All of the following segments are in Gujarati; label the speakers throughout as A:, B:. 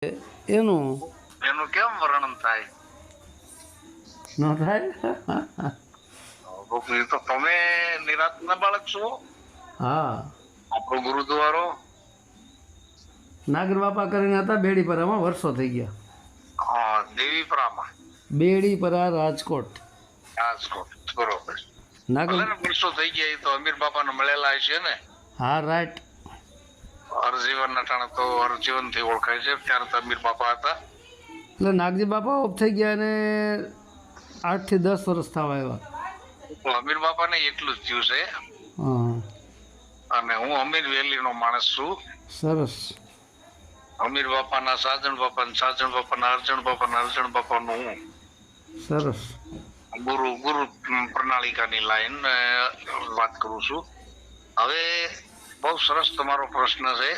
A: એનું
B: એનું કેમ વર્ણન થાય?
A: ન થાય.
B: એ તો તમે નિરાંતના બાળક છો.
A: હા,
B: આપણો ગુરુદ્વારો
A: નાગર બાપા કરીને હતા બેડીપરામાં, વર્ષો થઈ ગયા.
B: હા, દેવીપરામાં
A: બેડીપરા, રાજકોટ.
B: રાજકોટ, બરોબર.
A: નાગર.
B: ભલે ને વર્ષો થઈ ગયા. એ તો અમીર બાપાને મળેલા છે ને.
A: હા, રાઈટ.
B: હરજીવન નટાણા તો હરજીવન થી ઓળખાય છે. ત્યારે તો અમીર બાપા હતા.
A: એટલે નાગજી બાપા ઓફ થઈ ગયા અને 8 થી 10 વર્ષ થવા આવ્યા.
B: અમીર બાપા ને એટલું જ થયું છે.
A: હા,
B: અને હું અમીર વેલી નો માણસ છું.
A: સરસ.
B: અમીર બાપાના સાજણ બાપાના અર્જણ બાપાનું હું
A: સરસ.
B: ગુરુ પ્રણાલિકાની લાઈન વાત કરું છું. હવે બહુ સરસ તમારો પ્રશ્ન છે.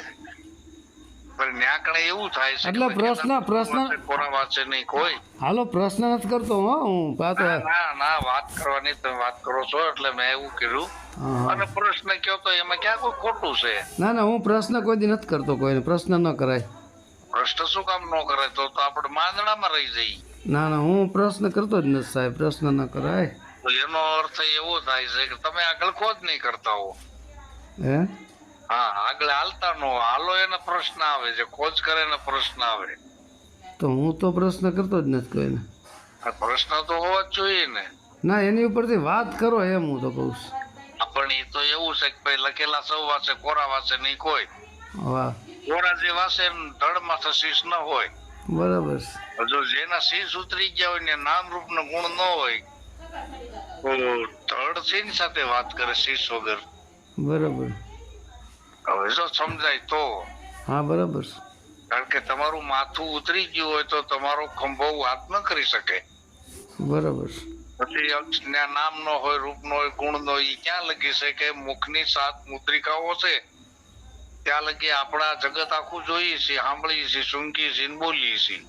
B: પણ ન્યાકણે એવું થાય છે
A: એટલે પ્રશ્ન
B: કોના વાંચે નહીં કોઈ.
A: હાલો, પ્રશ્ન નથી કરતો હું પાછો.
B: ના, વાત કરવાની તમે વાત કરો છો એટલે મેં એવું કર્યું. અને પ્રશ્ન કયો તો એમાં ક્યાં કોઈ ખોટું છે?
A: ના, હું પ્રશ્ન કોઈ દી નથી કરતો. કોઈને પ્રશ્ન ન કરાય.
B: પ્રશ્ન શું કામ ન કરે? તો આપણે માંદણામાં રહી જઈએ.
A: ના, હું પ્રશ્ન કરતો જ નથી સાહેબ. પ્રશ્ન ન કરાય.
B: તો એનો અર્થ એવો થાય છે કે તમે આગળ ખોજ નહીં કરતા હો.
A: હે?
B: હા, આગળ હાલતા નો હાલો એને પ્રશ્ન આવે છે. ખોજ કરે એને પ્રશ્ન આવે.
A: તો હું તો પ્રશ્ન કરતો જ નથી કોઈને.
B: પ્રશ્ન તો હોવા જ જોઈએ ને.
A: ના, એની ઉપરથી વાત કરો એમ હું તો કહું છું.
B: પણ એ તો એવું છે કે ભાઈ લખેલા સૌ વાંચે, કોરા વાંચે નહીં કોઈ.
A: વાહ,
B: કોરા જે વાંચે ધડમાં તો શીશ ન હોય.
A: બરાબર.
B: જો જેના શીશ ઉતરી ગયા હોય ને નામ રૂપ નો ગુણ ન હોય તો ધડ શેની સાથે વાત કરે શીશ વગર?
A: બરાબર.
B: હવે જો સમજાય તો.
A: હા, બરાબર.
B: કારણ કે તમારું માથું ઉતરી ગયું હોય તો તમારો ખંભો વાત ન કરી શકે.
A: બરાબર.
B: પછી નામ નો હોય, રૂપ નો હોય, ગુણ નો હોય. ક્યાં લખી છે કે મુખની 7 મુદ્રિકાઓ છે ત્યાં લગી આપણા જગત આખું જોઈએ છીએ, સાંભળીએ છીએ, સૂંઘીએ છીએ, બોલીએ છીએ,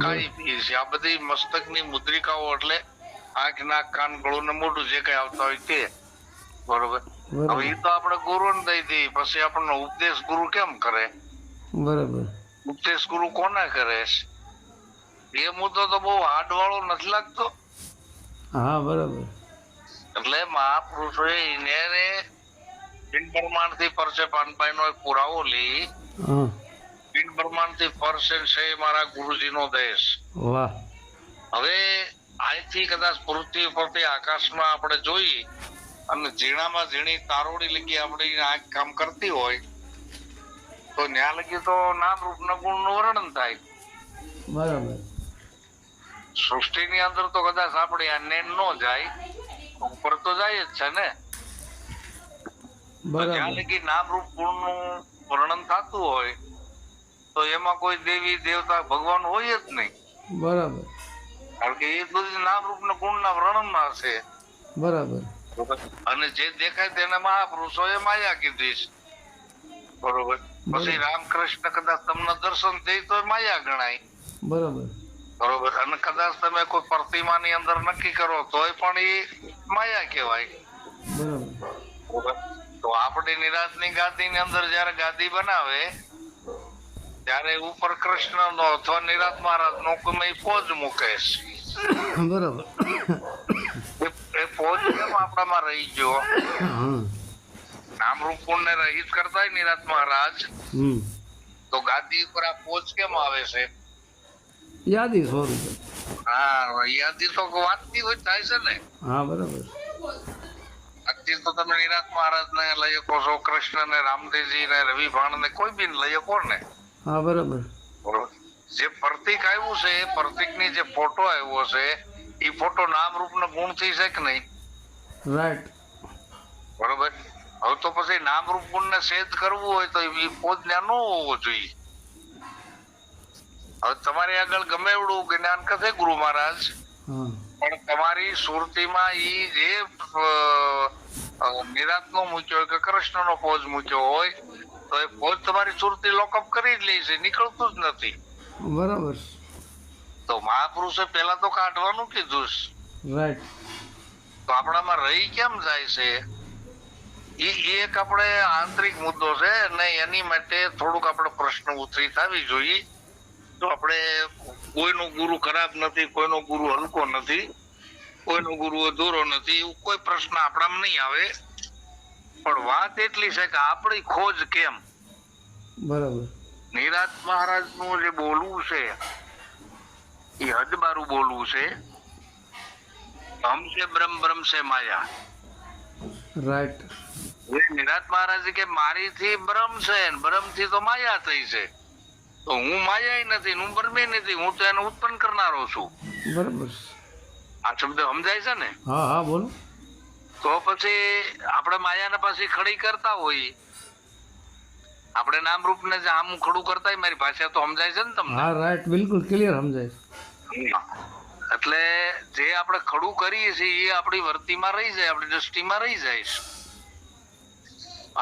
B: ખાઈ પીએ છીએ. આ બધી મસ્તકની મુદ્રિકાઓ એટલે આંખ, નાક, કાન, ગળું ને મોઢું જે કઈ આવતા હોય તે. બરોબર. હવે એ તો આપણે ગુરુને દઈ દઈએ. પછી આપણને ઉપદેશ ગુરુ કેમ કરે?
A: બરાબર.
B: ઉપદેશ ગુરુ કોને કરે? એ મુદ્દો તો બહુ હાર્ડ વાળો નથી લાગતો.
A: હા, બરાબર.
B: એટલે મહાપુરુષોએ ઇનેરે પિંડ બ્રહ્માંડ થી પરસે પાનપાઈ નો એક પુરાવો લઈ. પિંડ બ્રહ્માંડ થી પરસે છે મારા ગુરુજી નો દેશ.
A: વાહ.
B: હવે અહીંથી કદાચ પૃથ્વી પરથી આકાશમાં આપણે જોઈ અને ઝીણામાં ઝીણી તારોડી લગી આપણી આંખ કામ કરતી હોય તો ન્યા લગી તો નામ રૂપ ના ગુણ નું વર્ણન થાય.
A: બરાબર.
B: સૃષ્ટિની અંદર તો કદાચ આપણે આ નેણ ન જાય, ઉપર તો જાય જ છે ને. જ્યાં લગી નામ રૂપ ગુણ નું વર્ણન થતું હોય તો એમાં કોઈ દેવી દેવતા ભગવાન હોય જ નહીં.
A: બરાબર.
B: કારણ કે એ બધી નામ રૂપ ના ગુણ ના વર્ણન માં છે.
A: બરાબર.
B: અને જે દેખાય તેને મહાપુરુષો એ માયા કીધી છે. બરોબર. પછી રામકૃષ્ણ કદાચ તમને દર્શન દે તો માયા ગણાય.
A: બરાબર.
B: બરોબર. અને કદાચ તમે કોઈ પ્રતિમાની અંદર નક્કી કરો તોય પણ એ માયા કહેવાય.
A: બરાબર.
B: તો આપણે નિરાંતની ગાદી ની અંદર જયારે ગાદી બનાવે ત્યારે ઉપર કૃષ્ણ નો અથવા નિરાંત મહારાજ નો કોઈ પોજ મૂકે છે.
A: બરાબર.
B: એ પોજ કેમ આપણામાં રહી ગયો? નામ રૂપ ગુણ ને રહિત કરતા નિરાંત મહારાજ તો ગાદી ઉપર આ પોજ કેમ આવે છે?
A: યાદી સ્વરૂપે.
B: હા, યાદી તો વાતથી હોય થાય છે ને.
A: હા, બરાબર.
B: અત્યારે તો તમે નિરાંત મહારાજ ને લઈ શકો છો, કૃષ્ણ ને, રામદેવજી ને, રવિ ભાણ ને, કોઈ બી લઈ શકો ને.
A: હા, બરાબર.
B: જે પ્રતિક આવ્યું છે એ પ્રતિક ની જે ફોટો આવ્યો છે એ ફોટો નામ રૂપ ના ગુણ થી છે કે નહીં?
A: રાઈટ.
B: બરોબર. હવે તો પછી નામ રૂપ ગુણ ને સેજ કરવું હોય તો એ પોજ ત્યાં ન હોવો જોઈએ. હવે તમારી આગળ ગમે એવડું જ્ઞાન કથે ગુરુ મહારાજ, પણ તમારી સુરતીમાં ઈ જે નિરાંત નો મૂક્યો હોય કે કૃષ્ણ નો પોજ મૂક્યો હોય તો એ પોજ તમારી સુરતી લોકઅપ કરી જ લે છે, નીકળતું જ નથી.
A: બરાબર.
B: તો મહાપુરુષે પેલા તો કાઢવાનું કીધું.
A: રાઈટ.
B: તો આપણામાં રહી કેમ જાય છે? એ એક આપણે આંતરિક મુદ્દો છે અને એની માટે થોડુંક આપણે પ્રશ્ન ઉતરી થવી જોઈએ. તો આપણે કોઈનો ગુરુ ખરાબ નથી, કોઈનો ગુરુ હલકો નથી, કોઈનો ગુરુ અધૂરો નથી, એવું કોઈ પ્રશ્ન આપણામાં નહીં આવે. પણ વાત એટલી છે કે આપણી ખોજ કેમ.
A: બરાબર.
B: નિરાત મહારાજ નું જે બોલવું છે એ હદબારું બોલવું છે. હમ છે બ્રહ્મ, બ્રહ્મ છે માયા.
A: રાઈટ.
B: નિરાત મહારાજ કે મારીથી બ્રહ્મ છે ને બ્રહ્મ થી તો માયા થઈ છે. તો હું માયા નથી, હું બ્રહ્મે નથી, હું તો એને ઉત્પન્ન કરનારો છું.
A: બરાબર.
B: આ શબ્દ સમજાય છે ને?
A: હા હા બોલો.
B: તો પછી આપણે માયાને પાછી ખડી કરતા હોઈએ, આપણે નામ રૂપ ને જે આમ ખડું કરતા હોય, મારી ભાષા તો સમજાય છે ને તમને?
A: હા રાઈટ, બિલકુલ ક્લિયર સમજાય.
B: એટલે જે આપણે ખડું કરીએ છીએ એ આપણી વર્તીમાં રહી જાય, આપણી દ્રષ્ટિમાં રહી જાય છે.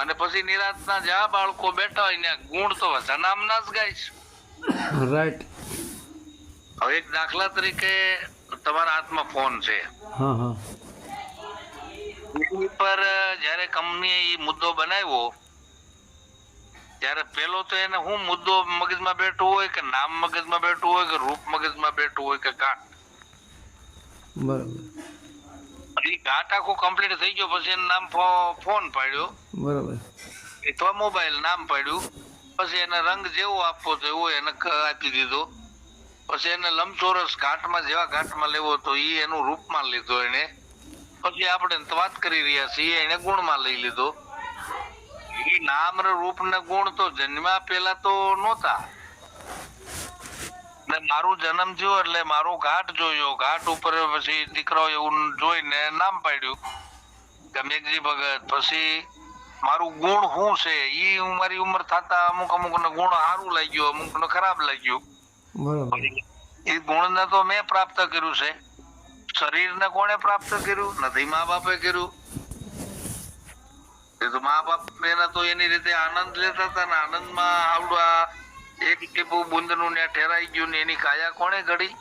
B: અને પછી નિરાંતના જ્યાં બાળકો બેઠા હોય ને ગુણ તો બધા નામના જ ગાય છે.
A: રાઈટ.
B: હવે એક દાખલા તરીકે તમારા હાથમાં ફોન છે,
A: હા હા.
B: એની પર જયારે કંપનીએ એ મુદ્દો બનાવ્યો ત્યારે પેલો તો એને હું મુદ્દો મગજમાં બેઠું હોય કે નામ મગજમાં બેઠું હોય કે રૂપ મગજમાં બેઠું હોય કે ગાંઠ.
A: બરાબર.
B: એ ગાંઠ આખો કમ્પ્લીટ થઈ ગયો પછી એનું નામ ફોન પાડ્યો,
A: બરાબર.
B: અથવા મોબાઈલ નામ પાડ્યું. પછી એને રંગ જેવો આપવો તો એવો એને આપી દીધો. પછી એને લંબચોરસ ઘાટમાં જેવા ઘાટમાં લેવો તો એ એનું રૂપમાં લીધો એને. પછી આપણે વાત કરી રહ્યા છીએ એને ગુણમાં લઈ લીધો. એ નામ ને રૂપ ને ગુણ તો જન્મ્યા પેલા તો નહોતા. ને મારું જન્મ થયો એટલે મારો ઘાટ જોયો, ઘાટ ઉપર પછી દીકરો એવું જોઈને નામ પાડ્યું કે મેઘજી ભગત. પછી મારું ગુણ શું છે ઈ મારી ઉંમર થતા અમુક અમુક ને ગુણ સારું લાગ્યું, અમુક ને ખરાબ લાગ્યું.
A: બરાબર.
B: એ ગુણ ને તો મેં પ્રાપ્ત કર્યું છે. શરીર ને કોણે પ્રાપ્ત કર્યું? નથી મા બાપે કર્યું. એ તો મા બાપ એના તો એની રીતે આનંદ લેતા હતા ને આનંદમાં આવડા એક ટીપું બુંદ નું ને ઠેરાઈ ગયું ને એની કાયા કોણે ઘડી?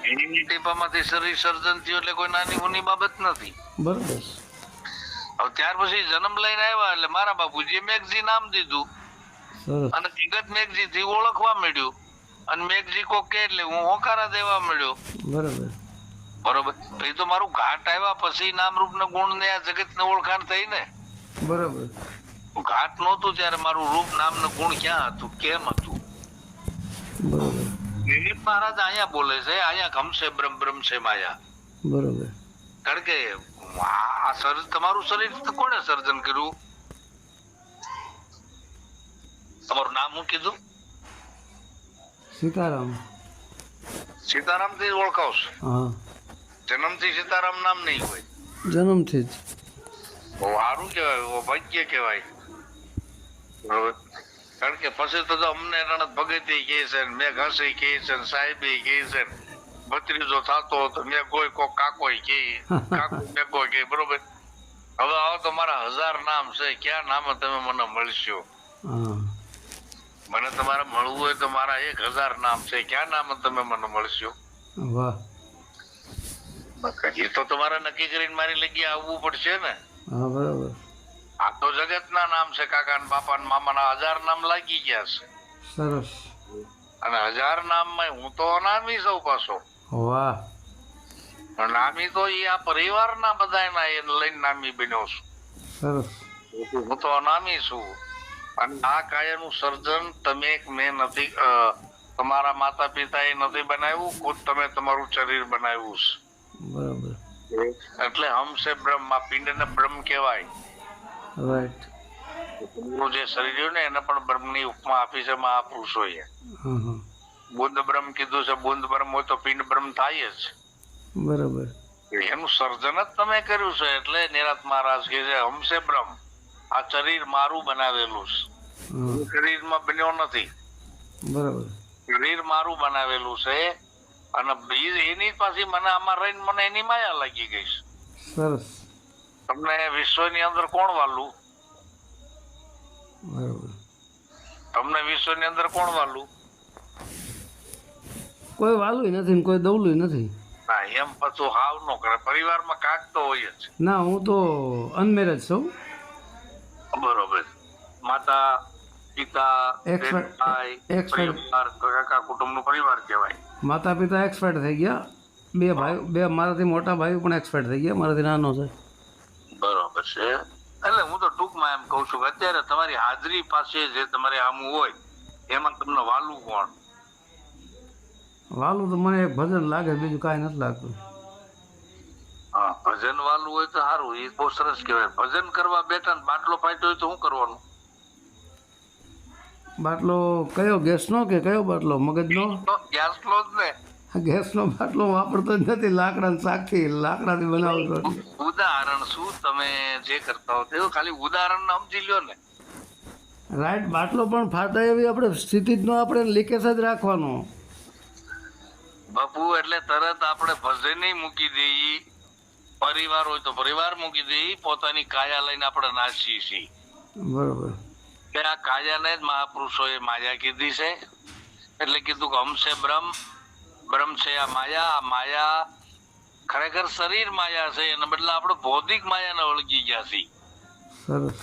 B: એની ટીપામાંથી શરીર સર્જન થયું એટલે કોઈ નાની મોની બાબત નથી.
A: બરાબર.
B: હવે ત્યાર પછી જન્મ લઈને આવ્યા એટલે મારા બાપુજીએ મેઘજી નામ દીધું
A: સરસ.
B: અને જગત મેઘજી થી ઓળખવા મળ્યું. અને મેઘજી કો કે એટલે હું હોકારા દેવા મળ્યો.
A: બરાબર.
B: બરોબર. એ તો મારું ઘાટ આવ્યા પછી નામ રૂપ ને ગુણ ને આ જગત ને ઓળખાણ થઈ ને.
A: બરાબર.
B: ઘાટ નહોતું ત્યારે મારું રૂપ નામ ને ગુણ ક્યાં હતું, કેમ હતું?
A: બરાબર.
B: નિમિત્ત મહારાજ અહીંયા બોલે છે, અહીંયા ગમશે બ્રહ્મ, બ્રહ્મ છે માયા.
A: બરાબર.
B: કારણ કે આ શરીર, તમારું શરીર કોણે સર્જન કર્યું? તમારું નામ શું કીધું?
A: સીતારામ.
B: સીતારામ થી ઓળખાવશો.
A: હા.
B: જન્મથી સીતારામ નામ નહીં હોય.
A: જન્મથી જ.
B: બહુ સારું કહેવાય, ભાગ્ય કહેવાય. બરોબર. કારણ કે પછી તો અમને રણત ભગત કહે છે, મેં ઘસી કહે છે, સાહેબે કહે છે, ભત્રીજો થતો તો મેં કોઈ કો કાકો કહે, કાકો મેં કોઈ કહે. બરોબર. હવે આવો તો મારા 1000 નામ છે, ક્યાં નામે તમે મને મળશો?
A: હા.
B: મને તમારે મળવું હોય તો મારા 1000 નામ છે, ક્યાં નામે તમે મને મળશો?
A: વાહ.
B: એ તો તમારે નક્કી કરીને મારી લગી આવવું પડશે ને.
A: હા. બરાબર.
B: આ તો જગત ના નામ છે, કાકા ને બાપા ને મામા ના 1000 નામ લાગી ગયા છે.
A: સરસ.
B: અને 1000 નામ માં હું તો અનામી સૌ પાછો.
A: વાહ.
B: નામી તો એ આ પરિવાર ના બધા એને લઈને નામી બન્યો છું.
A: સરસ.
B: હું તો અનામી છું. અને આ કાયાનું સર્જન તમે મેં નથી, તમારા માતા પિતા એ નથી બનાવ્યું, ખુદ તમે તમારું શરીર બનાવ્યું છે.
A: બરાબર.
B: એટલે હમ છે બ્રહ્મ. આ પિંડ ને બ્રહ્મ કહેવાય.
A: રાઈટ.
B: તમારું જે શરીર ને એને પણ બ્રહ્મ ની ઉપમા આપી છે મહાપુરુષોએ.
A: હા હા.
B: બુંદ બ્રહ્મ કીધું છે. બુંદ બ્રહ્મ હોય તો પિંડ બ્રહ્મ થાય જ.
A: બરાબર.
B: એનું સર્જન જ તમે કર્યું છે. એટલે નિરાત મહારાજ કે છે હમ છે બ્રહ્મ. આ શરીર મારું બનાવેલું છે, શરીરમાં બન્યો નથી.
A: બરાબર.
B: શરીર મારું બનાવેલું છે. અને એની પાછી મને આમાં રહીને મને એની માયા લાગી ગઈ છે.
A: સરસ.
B: તમને વિશ્વની અંદર કોણ વાલું?
A: બરાબર.
B: તમને વિશ્વની અંદર કોણ વાલું?
A: કોઈ વાલું નથી ને કોઈ દવલું નથી.
B: ના, એમ પાછું હાવ નો કરે. પરિવારમાં કાક તો હોય જ.
A: ના, હું તો અનમેરેજ છું.
B: બરોબર. માતા પિતા,
A: Expert-
B: બેન, ભાઈ,
A: expert.
B: પરિવાર, કાકા કુટુંબનો પરિવાર કહેવાય.
A: માતા પિતા એક્સપાયર થઈ ગયા, બે મારાથી મોટા ભાઈ પણ એક્સપાયર થઈ ગયા, મારાથી નાનો છે.
B: બરોબર છે. એટલે હું તો ટૂંકમાં એમ કહું છું કે અત્યારે તમારી હાજરી પાસે જે તમારે આમું હોય એમાં તમને વાલું કોણ?
A: વાલું તો મને એક ભજન લાગે, બીજું કાંઈ નથી લાગતું.
B: હા, ભજન વાલું હોય તો સારું, એ બહુ સરસ કહેવાય. ભજન કરવા બેઠા ને બાટલો ફાટ્યો હોય તો શું કરવાનું?
A: બાટલો કયો, ગેસનો કે કયો બાટલો, મગજનો?
B: તો ગેસનો જ ને.
A: ગેસનો બાટલો વાપરતો જ નથી, લાકડાની શાકથી, લાકડાથી બનાવતો એટલે.
B: ઉદાહરણ શું તમે જે કરતા હો તે ખાલી ઉદાહરણ સમજી લ્યો ને.
A: રાઈટ, બાટલો પણ ફાટાય એવી આપણે સ્થિતિ જ ન, આપણે લીકેજ જ રાખવાનો.
B: બાપુ એટલે તરત આપણે ભજને મૂકી દઈએ, પરિવાર હોય તો પરિવાર મૂકી દઈએ, પોતાની કાયા લઈને આપણે નાચીએ છીએ.
A: બરોબર.
B: કે આ કાયાને જ મહાપુરુષોએ માયા કીધી છે. એટલે કીધું કે હમસે બ્રહ્મ, બ્રહ્મ છે આ માયા. આ માયા ખરેખર શરીર માયા છે, એના બદલે આપણે ભૌતિક માયાને ઓળખી ગયા છીએ.
A: સરસ.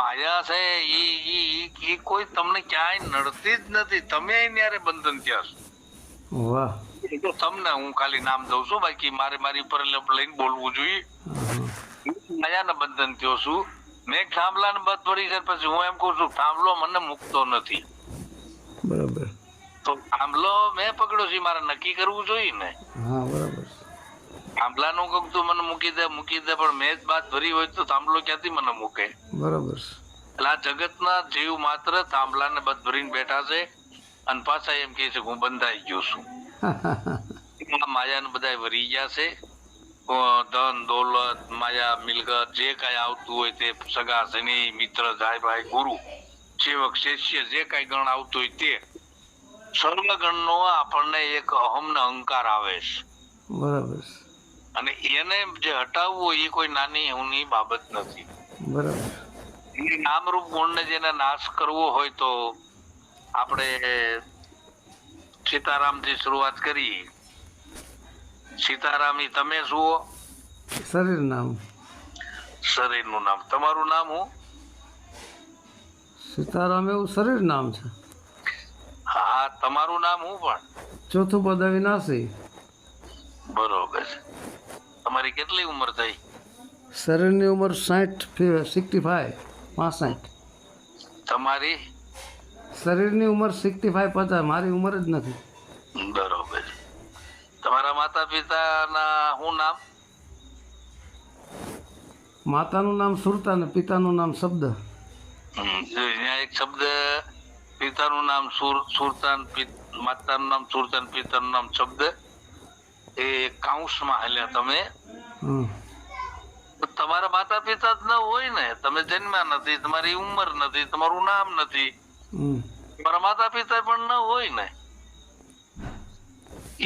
B: માયા છે એ કોઈ તમને ક્યાંય નડતી જ નથી. તમે ન્યારે બંધન થયા છો.
A: વાહ.
B: એ તો તમને હું ખાલી નામ દઉં છું, બાકી મારી ઉપર લઈને બોલવું જોઈએ. માયાના બંધન થયો છું. મેં થાંભલાને બધ પડી છે, પછી હું એમ કઉ છું થાંભલો મને મૂકતો નથી.
A: બરાબર.
B: તો થાંભલો મેં પકડ્યો છે, મારે નક્કી કરવું જોઈએ ને.
A: હા, બરાબર.
B: થાંભલાનું કહું તું મને મૂકી દે, પણ મેં જ બાદ ભરી હોય તો થાંભલો ક્યાંથી મને મૂકે?
A: બરાબર.
B: એટલે આ જગતના જીવ માત્ર થાંભલાને બધ ભરીને બેઠા છે અને પાછા એમ કહે છે કે હું બંધાઈ ગયો છું. માયાને બધા વરી ગયા છે. ધન દોલત, માયા, મિલકત, જે કઈ આવતું હોય તે, સગા શનિ, મિત્ર, જાય ભાઈ, ગુરુ, સેવક, શિષ્ય, જે કઈ ગણ આવતું હોય તે સર્વગણ નો આપણને એક અહમ ને અહંકાર આવે છે.
A: બરાબર.
B: અને એને જે હટાવવું હોય એ કોઈ નાની ઊની બાબત નથી.
A: બરાબર.
B: નામરૂપ ગુણને જેને નાશ કરવો હોય તો આપણે સીતારામથી શરૂઆત કરી. સીતારામ ઈ તમે જુઓ,
A: શરીર નામ.
B: શરીરનું નામ. તમારું નામ હું?
A: સીતારામ એવું શરીર નામ છે.
B: હા, તમારું નામ હું પણ?
A: ચોથું પદ અવિનાશી.
B: બરોબર છે. તમારી કેટલી ઉંમર થઈ?
A: શરીરની ઉંમર 65.
B: તમારી?
A: શરીરની ઉંમર 65 50. મારી ઉંમર જ નથી.
B: બરોબર. તમારા માતા પિતાના શું નામ?
A: માતાનું નામ સુરતા ને પિતાનું નામ શબ્દ.
B: અહીંયા એક શબ્દ, પિતાનું નામ સુરતાન, માતાનું નામ સુરતાન, પિતાનું નામ શબ્દ, એ કાઉન્સમાં હાલ્યા તમે. તમારા માતા પિતા જ ન હોય ને, તમે જન્મ્યા નથી, તમારી ઉંમર નથી, તમારું નામ નથી, તમારા માતા પિતા પણ ન હોય ને,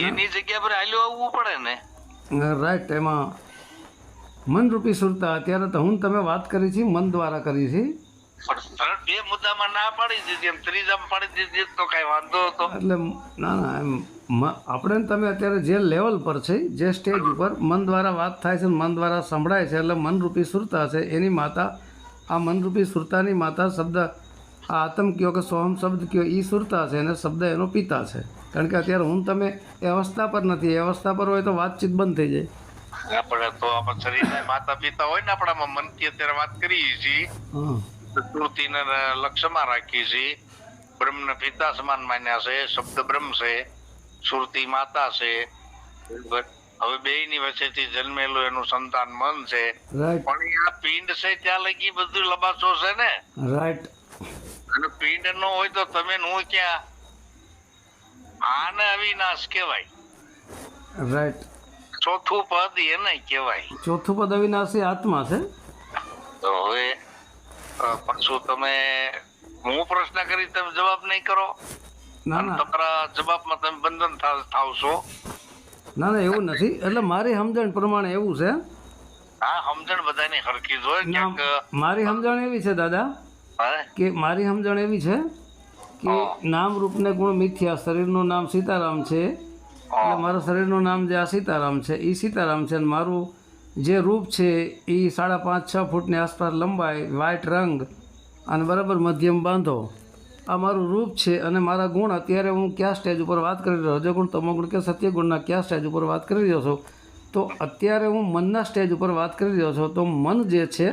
B: એની જગ્યા પર હાલ્યો આવવું પડે ને.
A: રાઈટ. એમાં મનરૂપી સુરતા, અત્યારે તો હું તમે વાત કરી છે મન દ્વારા કરી છે.
B: પણ બે મુદ્દામાં ના પાડી દીધી, એમ ત્રીજામાં પાડી દીધી તો કઈ વાંધો હતો?
A: એટલે ના એમ આપણે તમે અત્યારે જે લેવલ પર છે, જે સ્ટેજ ઉપર મન દ્વારા વાત થાય છે, મન દ્વારા સંભળાય છે, એટલે મનરૂપી સુરતા છે એની માતા. આ મનરૂપી સુરતાની માતા શબ્દ, આ આત્મ કયો કે સોહમ શબ્દ કયો, એ સુરતા છે અને શબ્દ એનો પિતા છે. કારણ કે અત્યારે હું તમે એ અવસ્થા પર નથી. એ અવસ્થા પર હોય તો વાતચીત બંધ થઈ જાય.
B: આપણે તો આપણા શરીરના માતા પિતા હોય ને, આપણામાં મનથી અત્યારે વાત કરીએ છીએ, સુરતીને લક્ષ્યમાં રાખીએ છીએ. બ્રહ્મને પિતા સમાન માન્યા છે, શબ્દ બ્રહ્મ છે, સુરતી માતા છે. હવે બે ની વચ્ચેથી જન્મેલું એનું સંતાન મન છે. પણ આ પિંડ છે ત્યાં લગી બધું લબાસો છે ને.
A: રાઈટ.
B: અને પિંડ નો હોય તો તમે હું ક્યાં? આને અવિનાશ કહેવાય.
A: રાઈટ.
B: ચોથું પદ એને કહેવાય.
A: ચોથું પદ અવિનાશી આત્મા છે.
B: તો હવે પાછું તમે, હું પ્રશ્ન કરી તમે જવાબ નહીં કરો.
A: ના
B: તમારા જવાબમાં તમે બંધન થાવશો.
A: ના એવું નથી. એટલે મારી સમજણ પ્રમાણે એવું છે.
B: હા, સમજણ બધાની હરખી જ હોય. ક્યાંક
A: મારી સમજણ એવી છે દાદા, કે મારી સમજણ એવી છે કે નામ રૂપને ગુણ મિથ્યા. શરીરનું નામ સીતારામ છે, એટલે મારા શરીરનું નામ જે આ સીતારામ છે એ સીતારામ છે. અને મારું જે રૂપ છે એ 5.5-6 ફૂટની આસપાસ લંબાઈ, વ્હાઈટ રંગ અને બરાબર મધ્યમ બાંધો. આ મારું રૂપ છે અને મારા ગુણ અત્યારે હું કયા સ્ટેજ ઉપર વાત કરી રહ્યો છું, રજોગુણ, તમોગુણ કે સત્યગુણના કયા સ્ટેજ ઉપર વાત કરી રહ્યો છું? તો અત્યારે હું મનના સ્ટેજ ઉપર વાત કરી રહ્યો છું. તો મન જે છે